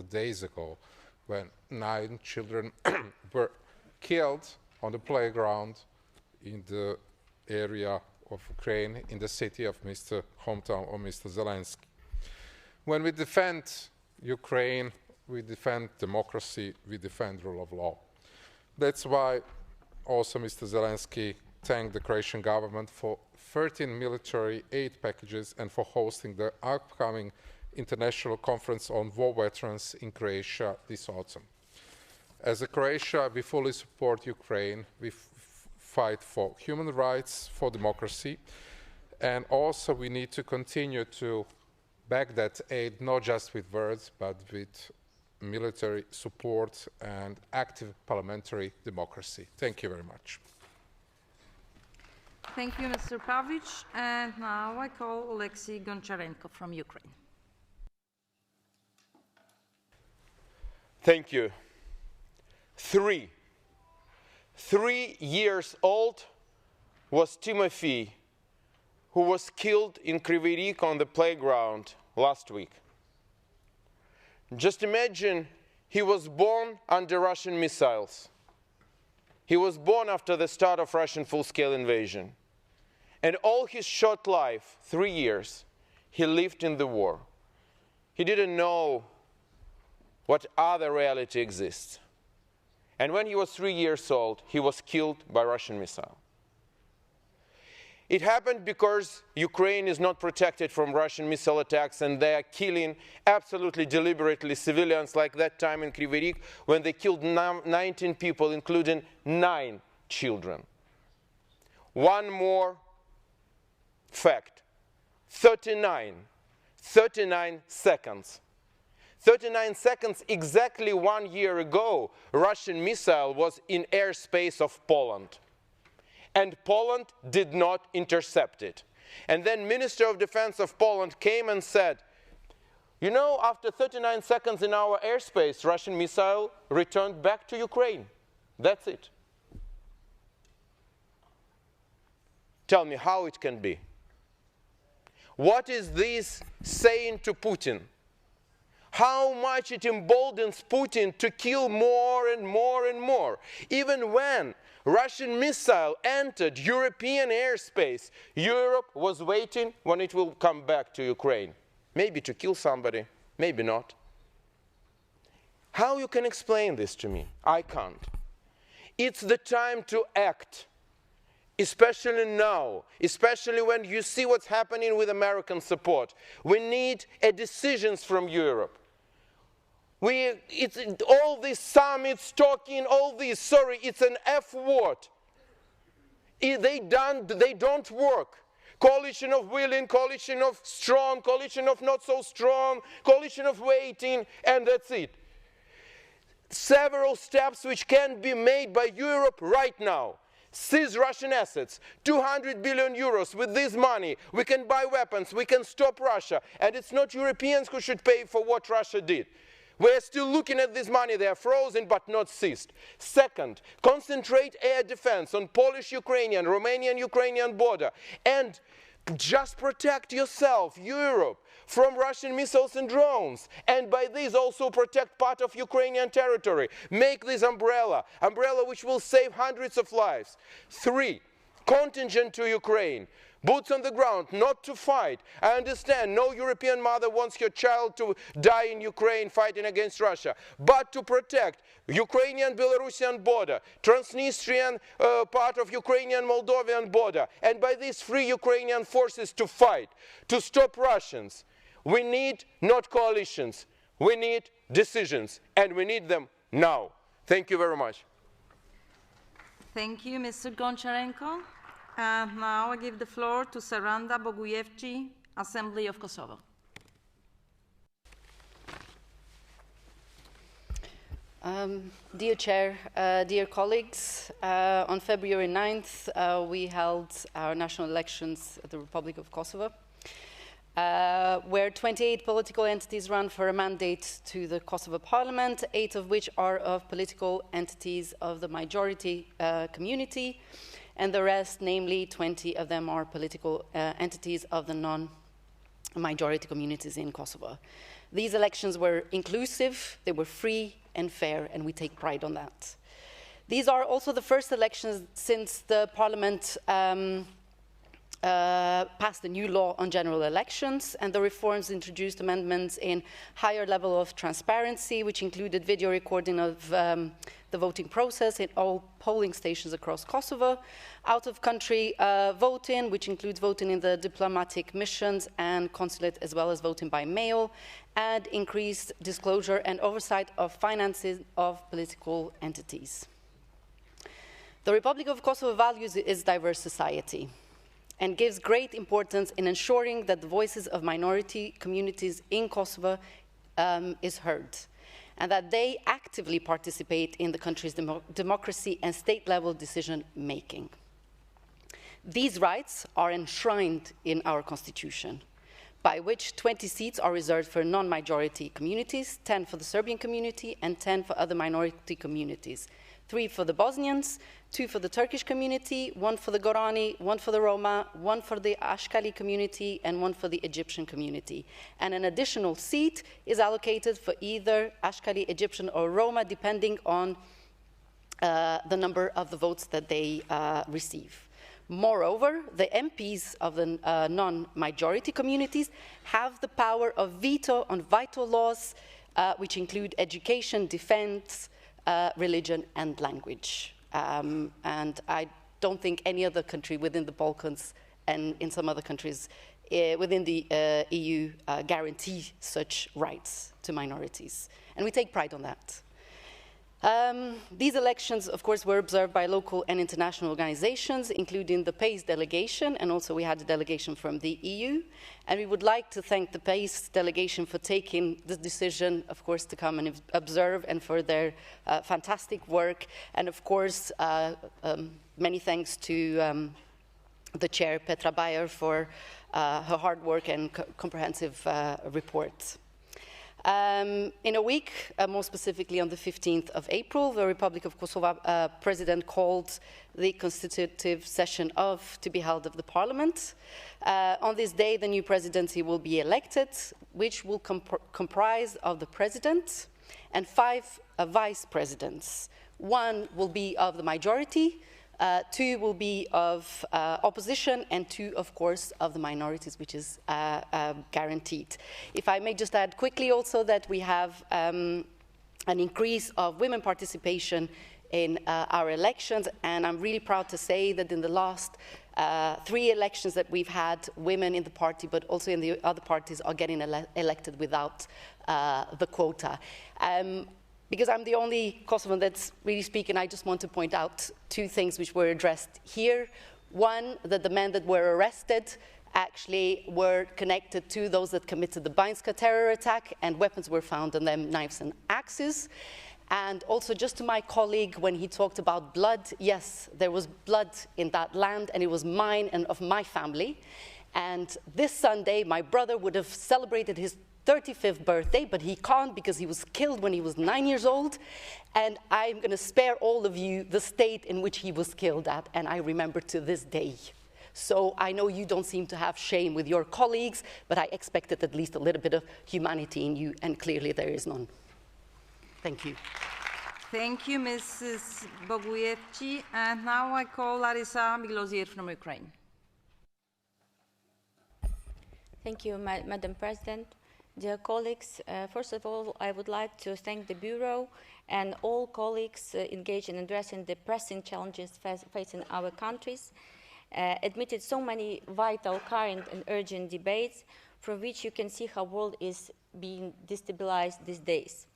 S14: days ago when 9 children were killed on the playground in the area of Ukraine, in the city of Mr. hometown of Mr. Zelensky. When we defend Ukraine, we defend democracy, we defend rule of law. That's why also Mr. Zelensky thanked the Croatian government for 13 military aid packages and for hosting the upcoming international conference on war veterans in Croatia this autumn. As a Croatia, we fully support Ukraine. We fight for human rights, for democracy, and also we need to continue to back that aid not just with words, but with military support and active parliamentary democracy. Thank you very much.
S4: Thank you, Mr. Pavic. And now I call Oleksiy Goncharenko from Ukraine.
S16: Thank you. 3 years old was Timothy who was killed in Kryvyi Rih on the playground last week. Just imagine he was born under Russian missiles. He was born after the start of Russian full-scale invasion. And all his short life, 3 years, he lived in the war. He didn't know what other reality exists. And when he was 3 years old, he was killed by Russian missile. It happened because Ukraine is not protected from Russian missile attacks, and they are killing absolutely deliberately civilians, like that time in Kryvyi Rih when they killed 19 people, including 9 children. One more fact: 39 seconds. 39 seconds, exactly 1 year ago, Russian missile was in airspace of Poland. And Poland did not intercept it. And then Minister of Defense of Poland came and said, you know, after 39 seconds in our airspace, Russian missile returned back to Ukraine. That's it. Tell me how it can be. What is this saying to Putin? How much it emboldens Putin to kill more and more and more. Even when Russian missile entered European airspace, Europe was waiting when it will come back to Ukraine. Maybe to kill somebody, maybe not. How you can explain this to me? I can't. It's the time to act. Especially now, especially when you see what's happening with American support. We need decisions from Europe. All these summits, talking, all these, sorry, it's an F word. They don't work. Coalition of willing, coalition of strong, coalition of not so strong, coalition of waiting, and that's it. Several steps which can be made by Europe right now. Seize Russian assets, 200 billion euros. With this money, we can buy weapons, we can stop Russia. And it's not Europeans who should pay for what Russia did. We're still looking at this money. They are frozen but not seized. Second, concentrate air defense on Polish-Ukrainian, Romanian-Ukrainian border. And just protect yourself, Europe, from Russian missiles and drones. And by this also protect part of Ukrainian territory. Make this umbrella which will save hundreds of lives. 3, contingent to Ukraine. Boots on the ground, not to fight. I understand no European mother wants her child to die in Ukraine fighting against Russia, but to protect Ukrainian-Belarusian border, Transnistrian part of Ukrainian-Moldovan border, and by this free Ukrainian forces to fight, to stop Russians. We need not coalitions, we need decisions, and we need them now. Thank you very much.
S4: Thank you, Mr. Goncharenko. And now I give the floor to Saranda Bogujevci, Assembly of Kosovo.
S9: Dear Chair, dear colleagues, on February 9th, we held our national elections at the Republic of Kosovo, where 28 political entities ran for a mandate to the Kosovo Parliament, 8 of which are of political entities of the majority community, and the rest, namely 20 of them, are political entities of the non-majority communities in Kosovo. These elections were inclusive, they were free and fair, and we take pride on that. These are also the first elections since the Parliament passed a new law on general elections, and the reforms introduced amendments in higher level of transparency, which included video recording of the voting process in all polling stations across Kosovo, out-of-country voting, which includes voting in the diplomatic missions and consulate, as well as voting by mail, and increased disclosure and oversight of finances of political entities. The Republic of Kosovo values its diverse society and gives great importance in ensuring that the voices of minority communities in Kosovo is heard, and that they actively participate in the country's democracy and state-level decision-making. These rights are enshrined in our constitution, by which 20 seats are reserved for non-majority communities, 10 for the Serbian community, and 10 for other minority communities, 3 for the Bosnians, 2 for the Turkish community, 1 for the Gorani, 1 for the Roma, 1 for the Ashkali community, and 1 for the Egyptian community. And an additional seat is allocated for either Ashkali, Egyptian, or Roma, depending on the number of the votes that they receive. Moreover, the MPs of the non-majority communities have the power of veto on vital laws, which include education, defense, religion, and language. And I don't think any other country within the Balkans and in some other countries within the EU guarantee such rights to minorities. And we take pride on that. These elections, of course, were observed by local and international organizations, including the PACE delegation, and also we had a delegation from the EU. And we would like to thank the PACE delegation for taking the decision, of course, to come and observe, and for their fantastic work. And of course, many thanks to the chair, Petra Bayer, for her hard work and comprehensive report. In a week, more specifically on the 15th of April, the Republic of Kosovo president called the constitutive session to be held of the parliament. On this day, the new presidency will be elected, which will comprise of the president and 5 vice presidents. 1 will be of the majority, 2 will be of opposition, and 2, of course, of the minorities, which is guaranteed. If I may just add quickly also that we have an increase of women participation in our elections, and I'm really proud to say that in the last 3 elections that we've had, women in the party, but also in the other parties, are getting elected without the quota. Because I'm the only Kosovan that's really speaking, I just want to point out 2 things which were addressed here. 1, that the men that were arrested actually were connected to those that committed the Banjska terror attack, and weapons were found on them, knives and axes. And also, just to my colleague, when he talked about blood, yes, there was blood in that land, and it was mine and of my family. And this Sunday, my brother would have celebrated his 35th birthday, but he can't because he was killed when he was 9 years old. And I'm going to spare all of you the state in which he was killed at, and I remember to this day. So I know you don't seem to have shame with your colleagues, but I expected at least a little bit of humanity in you, and clearly there is none. Thank you.
S4: Thank you, Mrs. Boguievchi. And now I call Larisa Miglosier from Ukraine.
S3: Thank you, Madam President. Dear colleagues, first of all, I would like to thank the Bureau and all colleagues engaged in addressing the pressing challenges facing our countries, admitted so many vital, current and urgent debates from which you can see how the world is being destabilized these days.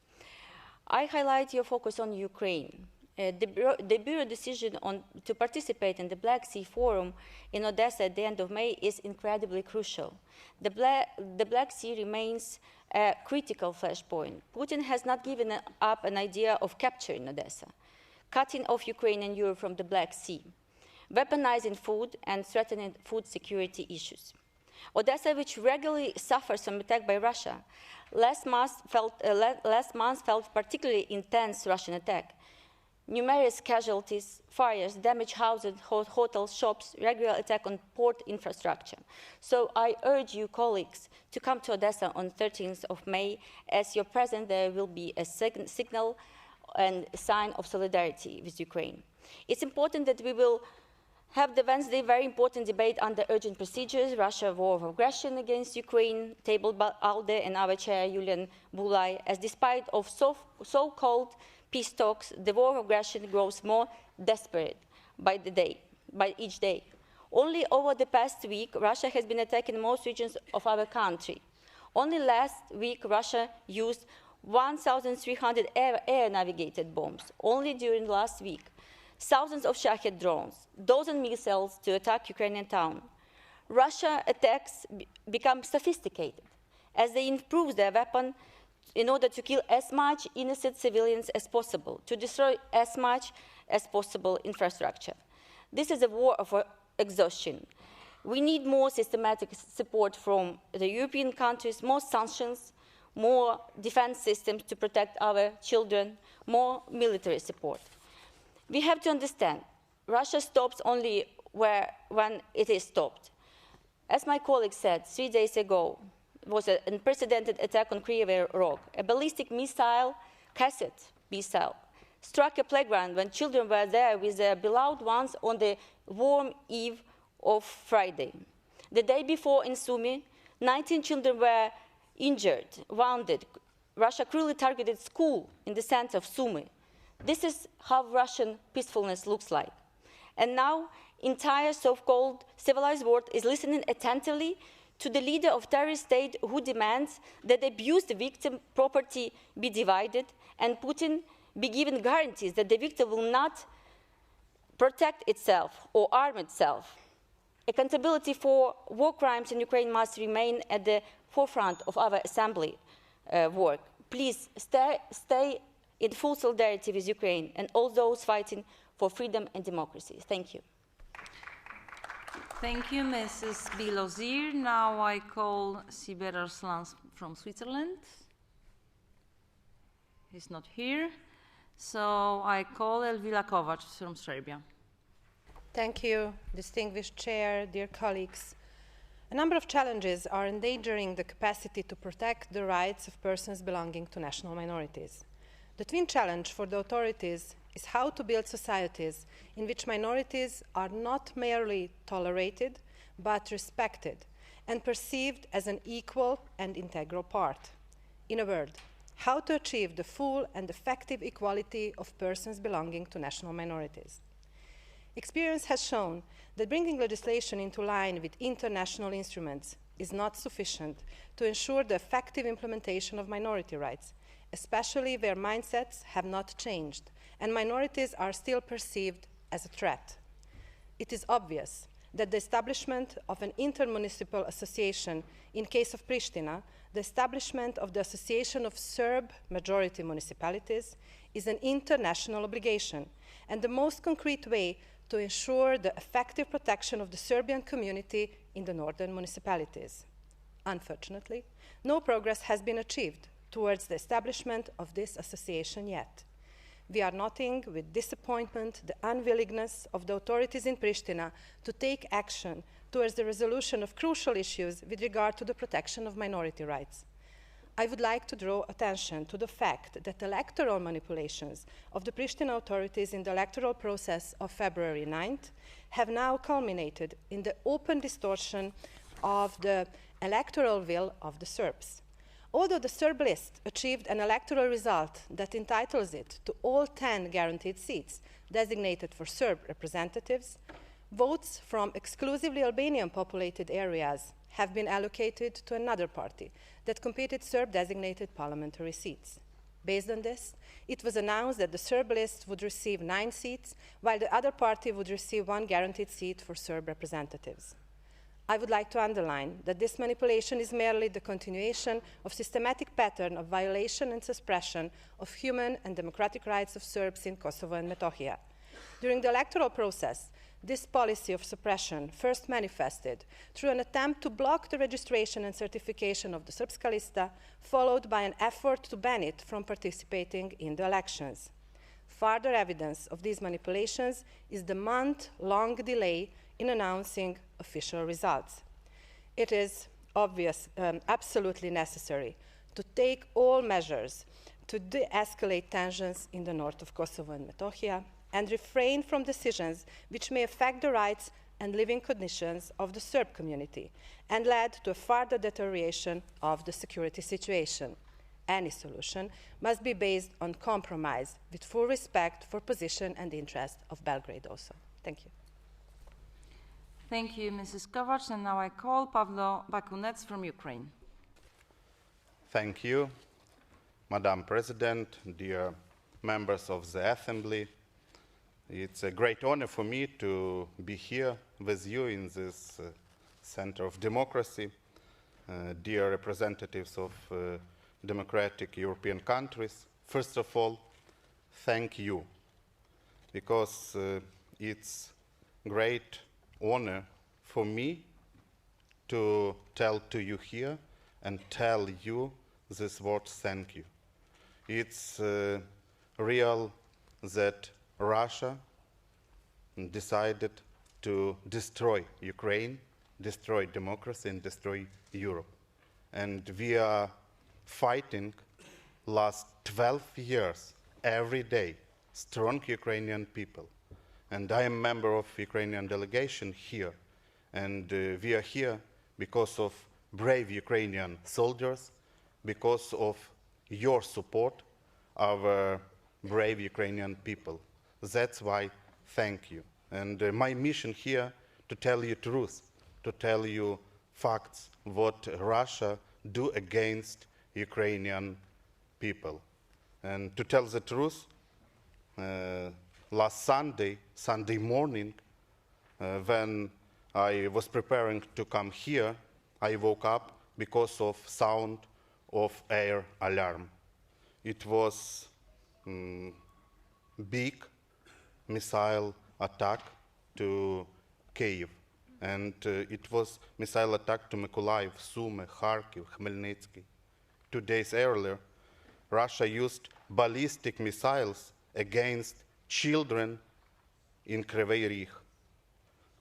S3: I highlight your focus on Ukraine. The Bureau decision to participate in the Black Sea Forum in Odessa at the end of May is incredibly crucial. The Black Sea remains a critical flashpoint. Putin has not given up an idea of capturing Odessa, cutting off Ukraine and Europe from the Black Sea, weaponizing food and threatening food security issues. Odessa, which regularly suffers from attack by Russia, last month felt particularly intense Russian attack. Numerous casualties, fires, damaged houses, hotels, shops, regular attack on port infrastructure. So I urge you, colleagues, to come to Odessa on 13th of May. As your presence there will be a signal and sign of solidarity with Ukraine. It's important that we will have the Wednesday very important debate on the urgent procedures, Russia war of aggression against Ukraine, tabled by ALDE and our chair, Julian Bulai, as despite of so-called peace talks, the war of aggression grows more desperate by each day. Only over the past week, Russia has been attacking most regions of our country. Only last week, Russia used 1,300 air-navigated bombs. Only during last week, thousands of Shahed drones, dozens of missiles to attack Ukrainian town. Russia attacks become sophisticated as they improve their weapon in order to kill as much innocent civilians as possible, to destroy as much as possible infrastructure. This is a war of exhaustion. We need more systematic support from the European countries, more sanctions, more defense systems to protect our children, more military support. We have to understand
S17: Russia stops only when it is stopped. As my colleague said 3 days ago, was an unprecedented attack on Kryvyi Rog. A ballistic missile, cassette missile, struck a playground when children were there with their beloved ones on the warm eve of Friday. The day before in Sumy, 19 children were injured, wounded. Russia cruelly targeted school in the center of Sumy. This is how Russian peacefulness looks like. And now, entire so-called civilized world is listening attentively to the leader of terrorist state who demands that the abused victim property be divided and Putin be given guarantees that the victim will not protect itself or arm itself. Accountability for war crimes in Ukraine must remain at the forefront of our assembly work. Please stay in full solidarity with Ukraine and all those fighting for freedom and democracy. Thank you.
S4: Thank you, Mrs. Bilozir. Now I call Siber Arslan from Switzerland. He's not here. So I call Elvira Kovac from Serbia.
S18: Thank you, distinguished chair, dear colleagues. A number of challenges are endangering the capacity to protect the rights of persons belonging to national minorities. The twin challenge for the authorities is how to build societies in which minorities are not merely tolerated, but respected and perceived as an equal and integral part. In a word, how to achieve the full and effective equality of persons belonging to national minorities. Experience has shown that bringing legislation into line with international instruments is not sufficient to ensure the effective implementation of minority rights, especially where mindsets have not changed and minorities are still perceived as a threat. It is obvious that the establishment of an intermunicipal association in case of Pristina, the establishment of the Association of Serb Majority Municipalities, is an international obligation and the most concrete way to ensure the effective protection of the Serbian community in the northern municipalities. Unfortunately, no progress has been achieved towards the establishment of this association yet. We are noting with disappointment the unwillingness of the authorities in Pristina to take action towards the resolution of crucial issues with regard to the protection of minority rights. I would like to draw attention to the fact that electoral manipulations of the Pristina authorities in the electoral process of February 9th have now culminated in the open distortion of the electoral will of the Serbs. Although the Serb list achieved an electoral result that entitles it to all 10 guaranteed seats designated for Serb representatives, votes from exclusively Albanian populated areas have been allocated to another party that competed Serb-designated parliamentary seats. Based on this, it was announced that the Serb list would receive 9 seats, while the other party would receive 1 guaranteed seat for Serb representatives. I would like to underline that this manipulation is merely the continuation of systematic pattern of violation and suppression of human and democratic rights of Serbs in Kosovo and Metohija. During the electoral process, this policy of suppression first manifested through an attempt to block the registration and certification of the Srpska lista, followed by an effort to ban it from participating in the elections. Further evidence of these manipulations is the month-long delay in announcing official results. It is absolutely necessary to take all measures to de-escalate tensions in the north of Kosovo and Metohija and refrain from decisions which may affect the rights and living conditions of the Serb community and lead to a further deterioration of the security situation. Any solution must be based on compromise with full respect for position and interest of Belgrade also. Thank you.
S4: Thank you, Mrs. Kovac. And now I call Pavlo Bakunec from Ukraine.
S23: Thank you, Madam President, dear members of the Assembly. It's a great honor for me to be here with you in this center of democracy, dear representatives of democratic European countries. First of all, thank you, because it's great honor for me to tell to you here and tell you this word thank you. It's real that Russia decided to destroy Ukraine, destroy democracy, and destroy Europe. And we are fighting last 12 years, every day, strong Ukrainian people. And I am a member of Ukrainian delegation here. And we are here because of brave Ukrainian soldiers, because of your support, our brave Ukrainian people. That's why thank you. And my mission here to tell you truth, to tell you facts, what Russia do against Ukrainian people. And to tell the truth, last Sunday morning, when I was preparing to come here, I woke up because of sound of air alarm. It was big missile attack to Kyiv, and it was missile attack to Mykolaiv, Sumy, Kharkiv, Khmelnytsky. 2 days earlier, Russia used ballistic missiles against children in Kryvyi Rih.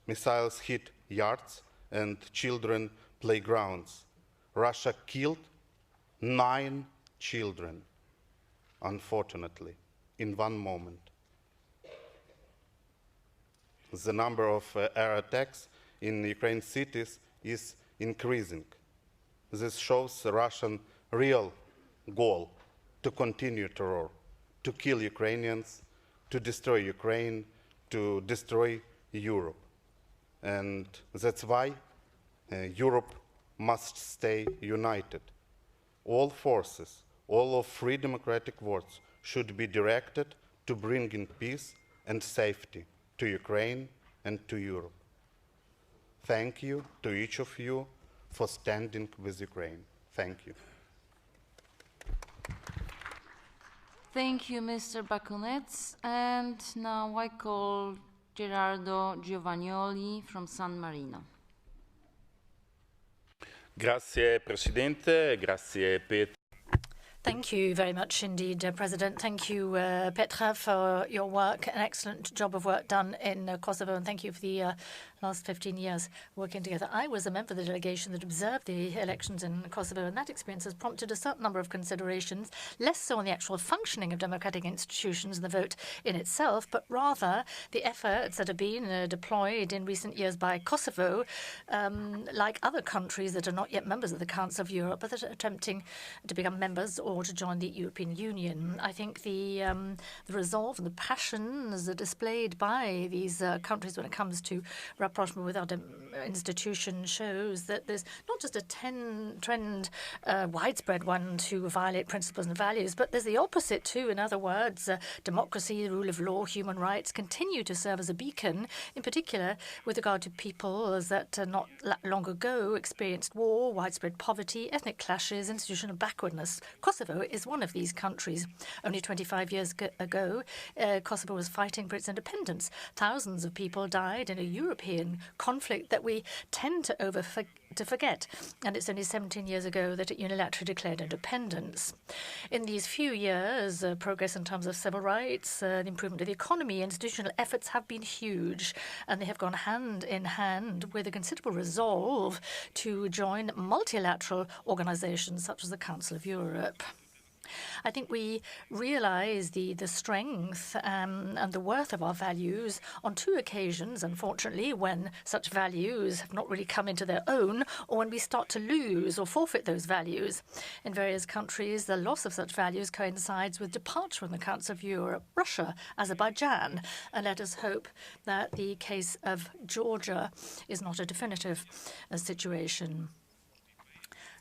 S23: Missiles hit yards and children playgrounds. Russia killed 9 children, unfortunately, in one moment. The number of air attacks in Ukraine cities is increasing. This shows the Russian real goal to continue terror, to kill Ukrainians, to destroy Ukraine, to destroy Europe. And that's why Europe must stay united. All forces, all of free democratic words should be directed to bring in peace and safety to Ukraine and to Europe. Thank you to each of you for standing with Ukraine. Thank you.
S4: Thank you, Mr. Bakunets. And now I call Gerardo Giovagnoli from San Marino.
S19: Grazie Presidente, grazie Petra.
S15: Thank you very much indeed, President. Thank you, Petra, for your work, an excellent job of work done in Kosovo, and thank you for the last 15 years working together. I was a member of the delegation that observed the elections in Kosovo, and that experience has prompted a certain number of considerations, less so on the actual functioning of democratic institutions and the vote in itself, but rather the efforts that have been deployed in recent years by Kosovo, like other countries that are not yet members of the Council of Europe, but that are attempting to become members or to join the European Union. I think the resolve and the passions are displayed by these countries when it comes to rapprochement with other institutions shows that there's not just a trend, widespread one to violate principles and values, but there's the opposite too. In other words, democracy, the rule of law, human rights continue to serve as a beacon, in particular with regard to peoples that not long ago experienced war, widespread poverty, ethnic clashes, institutional backwardness. Kosovo is one of these countries. Only 25 years ago, Kosovo was fighting for its independence. Thousands of people died in a European conflict that we tend to forget. And it's only 17 years ago that it unilaterally declared independence. In these few years, progress in terms of civil rights, the improvement of the economy, institutional efforts have been huge, and they have gone hand in hand with a considerable resolve to join multilateral organizations such as the Council of Europe. I think we realize the strength and the worth of our values on 2 occasions, unfortunately, when such values have not really come into their own, or when we start to lose or forfeit those values. In various countries, the loss of such values coincides with departure from the Council of Europe, Russia, Azerbaijan, and let us hope that the case of Georgia is not a definitive situation.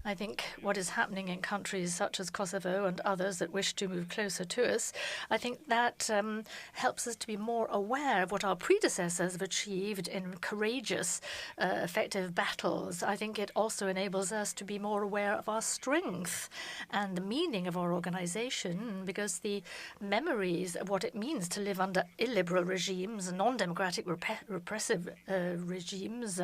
S15: I think what is happening in countries such as Kosovo and others that wish to move closer to us, I think that helps us to be more aware of what our predecessors have achieved in courageous, effective battles. I think it also enables us to be more aware of our strength and the meaning of our organization, because the memories of what it means to live under illiberal regimes, non-democratic, repressive regimes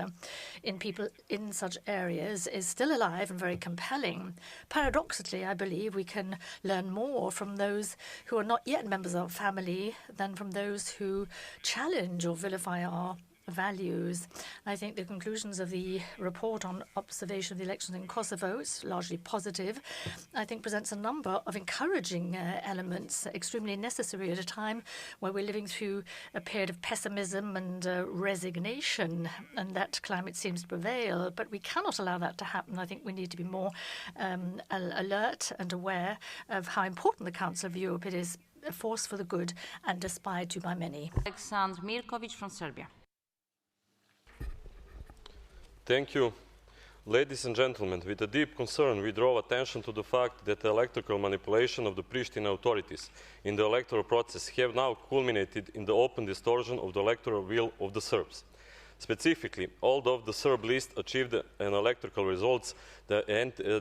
S15: in people in such areas is still alive and very
S20: very compelling. Paradoxically, I believe we can learn more from those who are not yet members of our family than from those who challenge or vilify our values. I think the conclusions of the report on observation of the elections in Kosovo is largely positive. I think presents a number of encouraging elements, extremely necessary at a time where we're living through a period of pessimism and resignation, and that climate seems to prevail. But we cannot allow that to happen. I think we need to be more alert and aware of how important the Council of Europe it is, a force for the good and aspired to by many.
S4: Aleksandr Mirkovic from Serbia.
S21: Thank you. Ladies and gentlemen, with a deep concern, we draw attention to the fact that the electoral manipulation of the Pristina authorities in the electoral process have now culminated in the open distortion of the electoral will of the Serbs. Specifically, although the Serb list achieved an electoral results that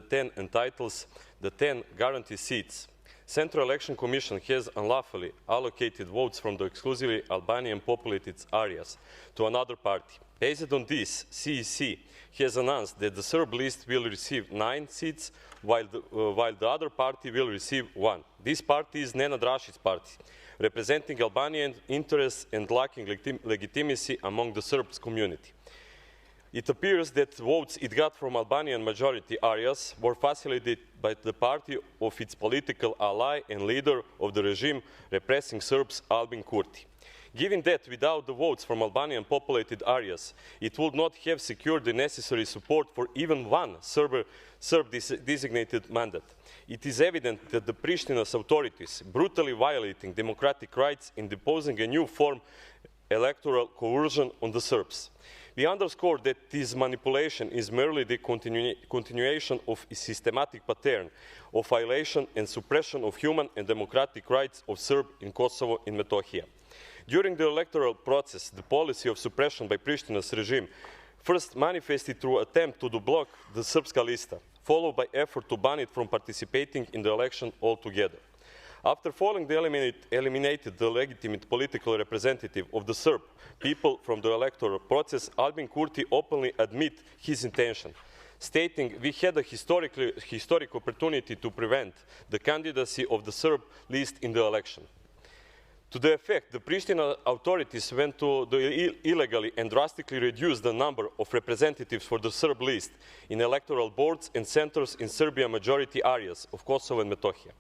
S21: 10 entitles the 10 guaranteed seats, Central Election Commission has unlawfully allocated votes from the exclusively Albanian populated areas to another party. Based on this, CEC has announced that the Serb list will receive 9 seats, while the other party will receive 1. This party is Nenad Rashić's party, representing Albanian interests and lacking legitimacy among the Serb community. It appears that votes it got from Albanian majority areas were facilitated by the party of its political ally and leader of the regime repressing Serbs, Albin Kurti. Given that without the votes from Albanian populated areas, it would not have secured the necessary support for even one Serb designated mandate, it is evident that the Prishtina's authorities brutally violating democratic rights in imposing a new form electoral coercion on the Serbs. We underscore that this manipulation is merely the continuation of a systematic pattern of violation and suppression of human and democratic rights of Serbs in Kosovo and Metohija. During the electoral process, the policy of suppression by Prishtina's regime first manifested through attempt to block the Srpska lista, followed by effort to ban it from participating in the election altogether. After falling eliminated the legitimate political representative of the Serb people from the electoral process, Albin Kurti openly admit his intention, stating, "We had a historic opportunity to prevent the candidacy of the Serb list in the election." To the effect, the Pristina authorities went to illegally and drastically reduced the number of representatives for the Serb list in electoral boards and centers in Serbia majority areas of Kosovo and Metohija.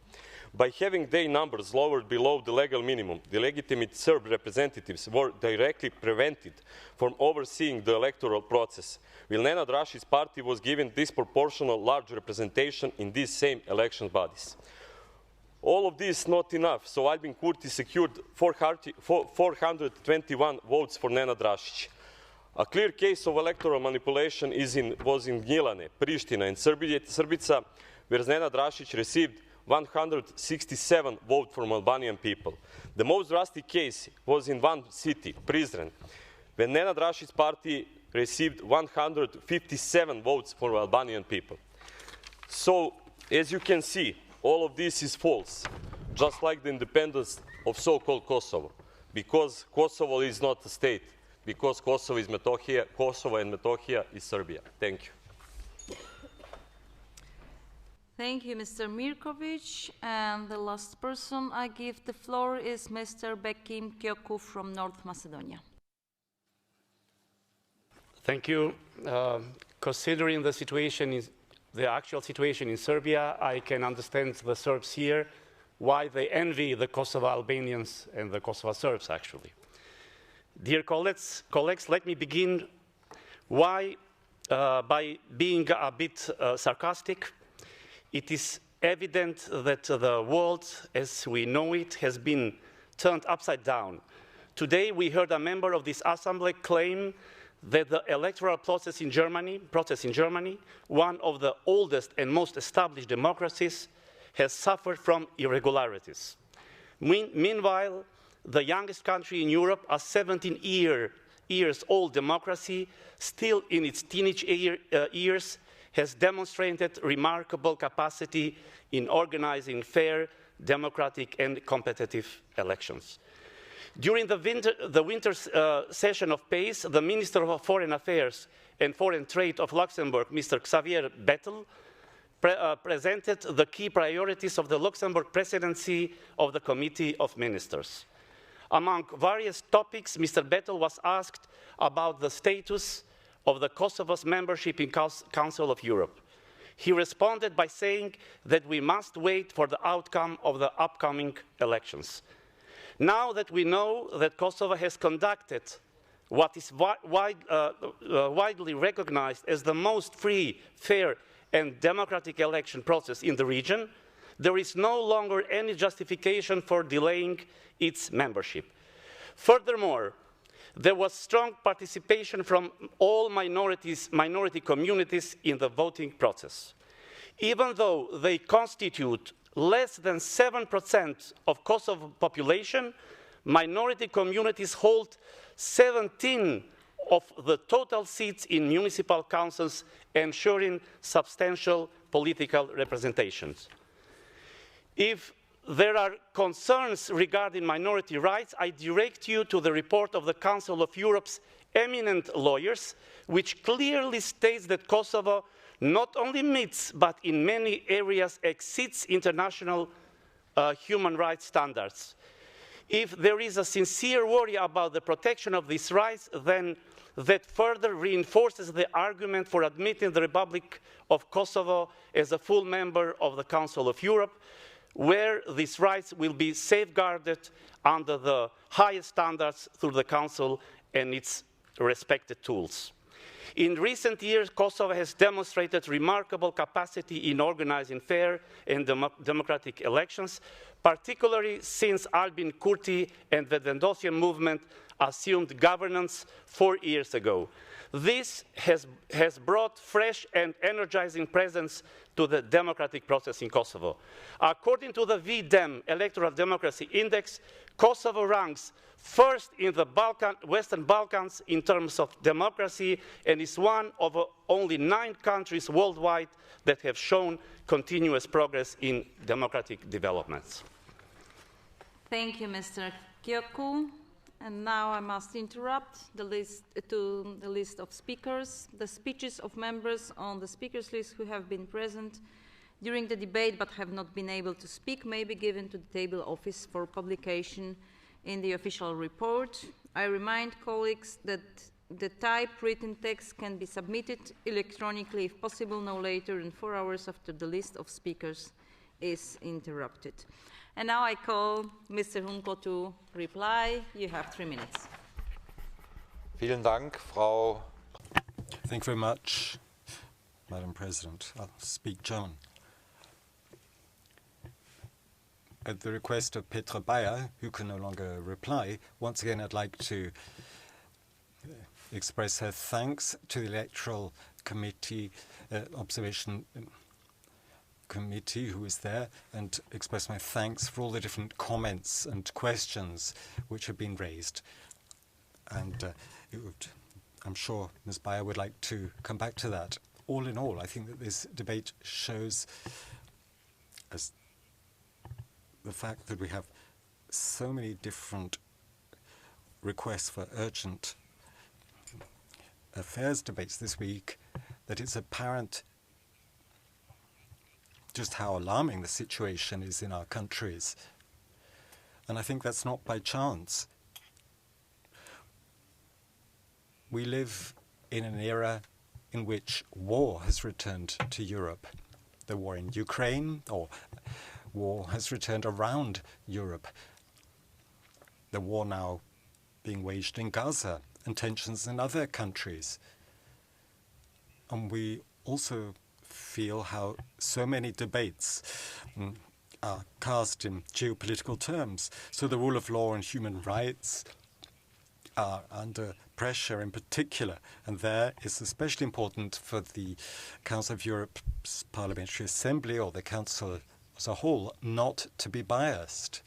S21: By having their numbers lowered below the legal minimum, the legitimate Serb representatives were directly prevented from overseeing the electoral process, while Nenad Rashić's party was given disproportional large representation in these same election bodies. All of this not enough, so Albin Kurti secured 421 votes for Nenad Rashić. A clear case of electoral manipulation was in Gnjilane, Pristina and Srbica, where Nenad Rashić received 167 votes from Albanian people. The most drastic case was in one city, Prizren, when Nenad Rashić's party received 157 votes from Albanian people. So, as you can see, all of this is false, just like the independence of so-called Kosovo, because Kosovo is not a state, because Kosovo is Metohija, Kosovo and Metohija is Serbia. Thank you.
S4: Thank you, Mr. Mirkovic. And the last person I give the floor is Mr. Bekim Kyoku from North Macedonia.
S22: Thank you. Considering the situation, the actual situation in Serbia, I can understand the Serbs here, why they envy the Kosovo Albanians and the Kosovo Serbs, actually. Dear colleagues, let me begin by being a bit sarcastic. It is evident that the world, as we know it, has been turned upside down. Today, we heard a member of this assembly claim that the electoral process in Germany, one of the oldest and most established democracies, has suffered from irregularities. Meanwhile, the youngest country in Europe, a 17-year-old democracy, still in its teenage years, has demonstrated remarkable capacity in organizing fair, democratic, and competitive elections. During the winter session of PACE, the Minister of Foreign Affairs and Foreign Trade of Luxembourg, Mr. Xavier Bettel, presented the key priorities of the Luxembourg presidency of the Committee of Ministers. Among various topics, Mr. Bettel was asked about the status of the Kosovo's membership in Council of Europe. He responded by saying that we must wait for the outcome of the upcoming elections. Now that we know that Kosovo has conducted what is widely recognized as the most free, fair, and democratic election process in the region, there is no longer any justification for delaying its membership. Furthermore, there was strong participation from all minority communities in the voting process. Even though they constitute less than 7% of Kosovo population, minority communities hold 17 of the total seats in municipal councils, ensuring substantial political representations. If there are concerns regarding minority rights, I direct you to the report of the Council of Europe's eminent lawyers, which clearly states that Kosovo not only meets, but in many areas exceeds international human rights standards. If there is a sincere worry about the protection of these rights, then that further reinforces the argument for admitting the Republic of Kosovo as a full member of the Council of Europe, where these rights will be safeguarded under the highest standards through the Council and its respected tools. In recent years, Kosovo has demonstrated remarkable capacity in organizing fair and democratic elections, particularly since Albin Kurti and the Vendosian movement assumed governance 4 years ago. This has brought fresh and energizing presence to the democratic process in Kosovo. According to the VDEM Electoral Democracy Index, Kosovo ranks first in the Western Balkans in terms of democracy and is one of only 9 countries worldwide that have shown continuous progress in democratic developments.
S4: Thank you, Mr. Kyoku. And now I must interrupt the list of speakers. The speeches of members on the speakers list who have been present during the debate but have not been able to speak may be given to the table office for publication in the official report. I remind colleagues that the typewritten text can be submitted electronically if possible no later than 4 hours after the list of speakers is interrupted. And now I call Mr. Hunko to reply. You have 3 minutes.
S13: Vielen Dank, Frau. Thank you very much, Madam President. I'll speak German. At the request of Petra Bayer, who can no longer reply, once again I'd like to express her thanks to the Electoral Committee Observation Committee who is there, and express my thanks for all the different comments and questions which have been raised. And I'm sure Ms. Bayer would like to come back to that. All in all, I think that this debate shows us the fact that we have so many different requests for urgent affairs debates this week that it's apparent just how alarming the situation is in our countries. And I think that's not by chance. We live in an era in which war has returned to Europe. The war in Ukraine, or war has returned around Europe. The war now being waged in Gaza, and tensions in other countries. And we also feel how so many debates are cast in geopolitical terms. So the rule of law and human rights are under pressure in particular, and there it's especially important for the Council of Europe's Parliamentary Assembly, or the Council as a whole, not to be biased.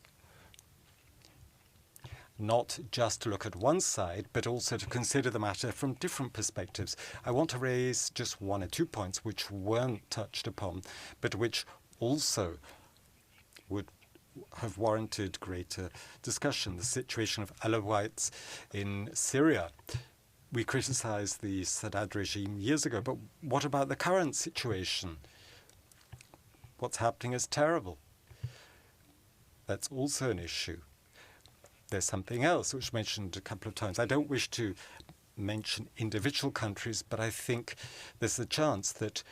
S13: Not just to look at one side, but also to consider the matter from different perspectives. I want to raise just 1 or 2 points which weren't touched upon, but which also would have warranted greater discussion. The situation of Alawites in Syria. We criticized the Sadat regime years ago, but what about the current situation? what's happening is terrible. That's also an issue. There's something else which mentioned a couple of times. I don't wish to mention individual countries, but I think there's a chance that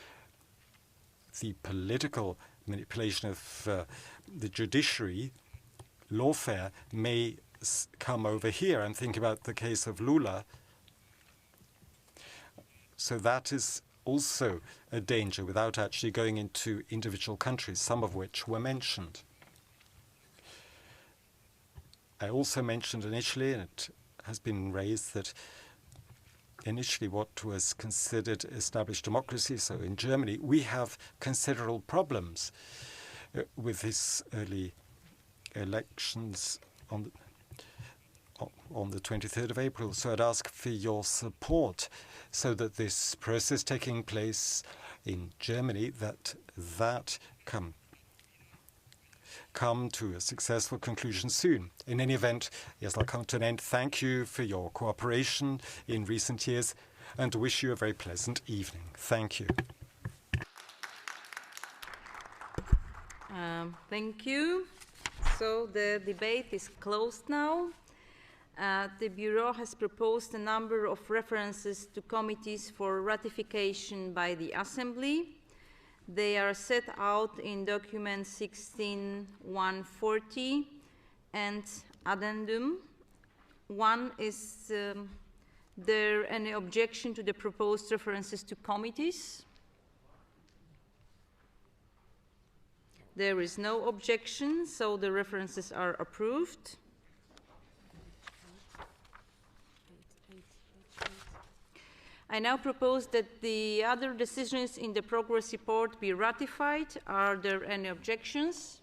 S13: the political manipulation of the judiciary, lawfare, may come over here. I'm thinking about the case of Lula. So that is also a danger without actually going into individual countries, some of which were mentioned. I also mentioned initially, and it has been raised, that initially what was considered established democracy, so in Germany, we have considerable problems with these early elections on the 23rd of April. So I'd ask for your support so that this process taking place in Germany, that come to a successful conclusion soon. In any event, yes, I'll come to an end. Thank you for your cooperation in recent years and wish you a very pleasant evening. Thank you.
S4: Thank you. So the debate is closed now. The Bureau has proposed a number of references to committees for ratification by the Assembly. They are set out in document 16-140 and addendum. One, is there any objection to the proposed references to committees? There is no objection, so the references are approved. I now propose that the other decisions in the progress report be ratified. Are there any objections?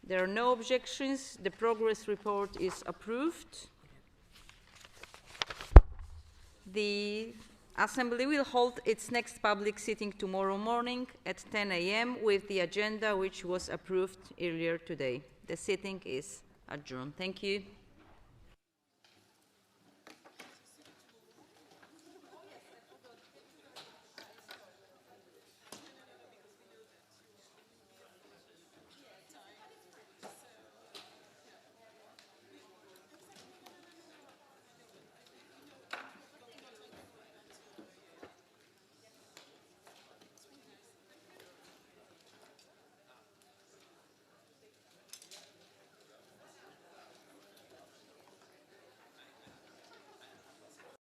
S4: There are no objections. The progress report is approved. The Assembly will hold its next public sitting tomorrow morning at 10 a.m. with the agenda which was approved earlier today. The sitting is adjourned. Thank you.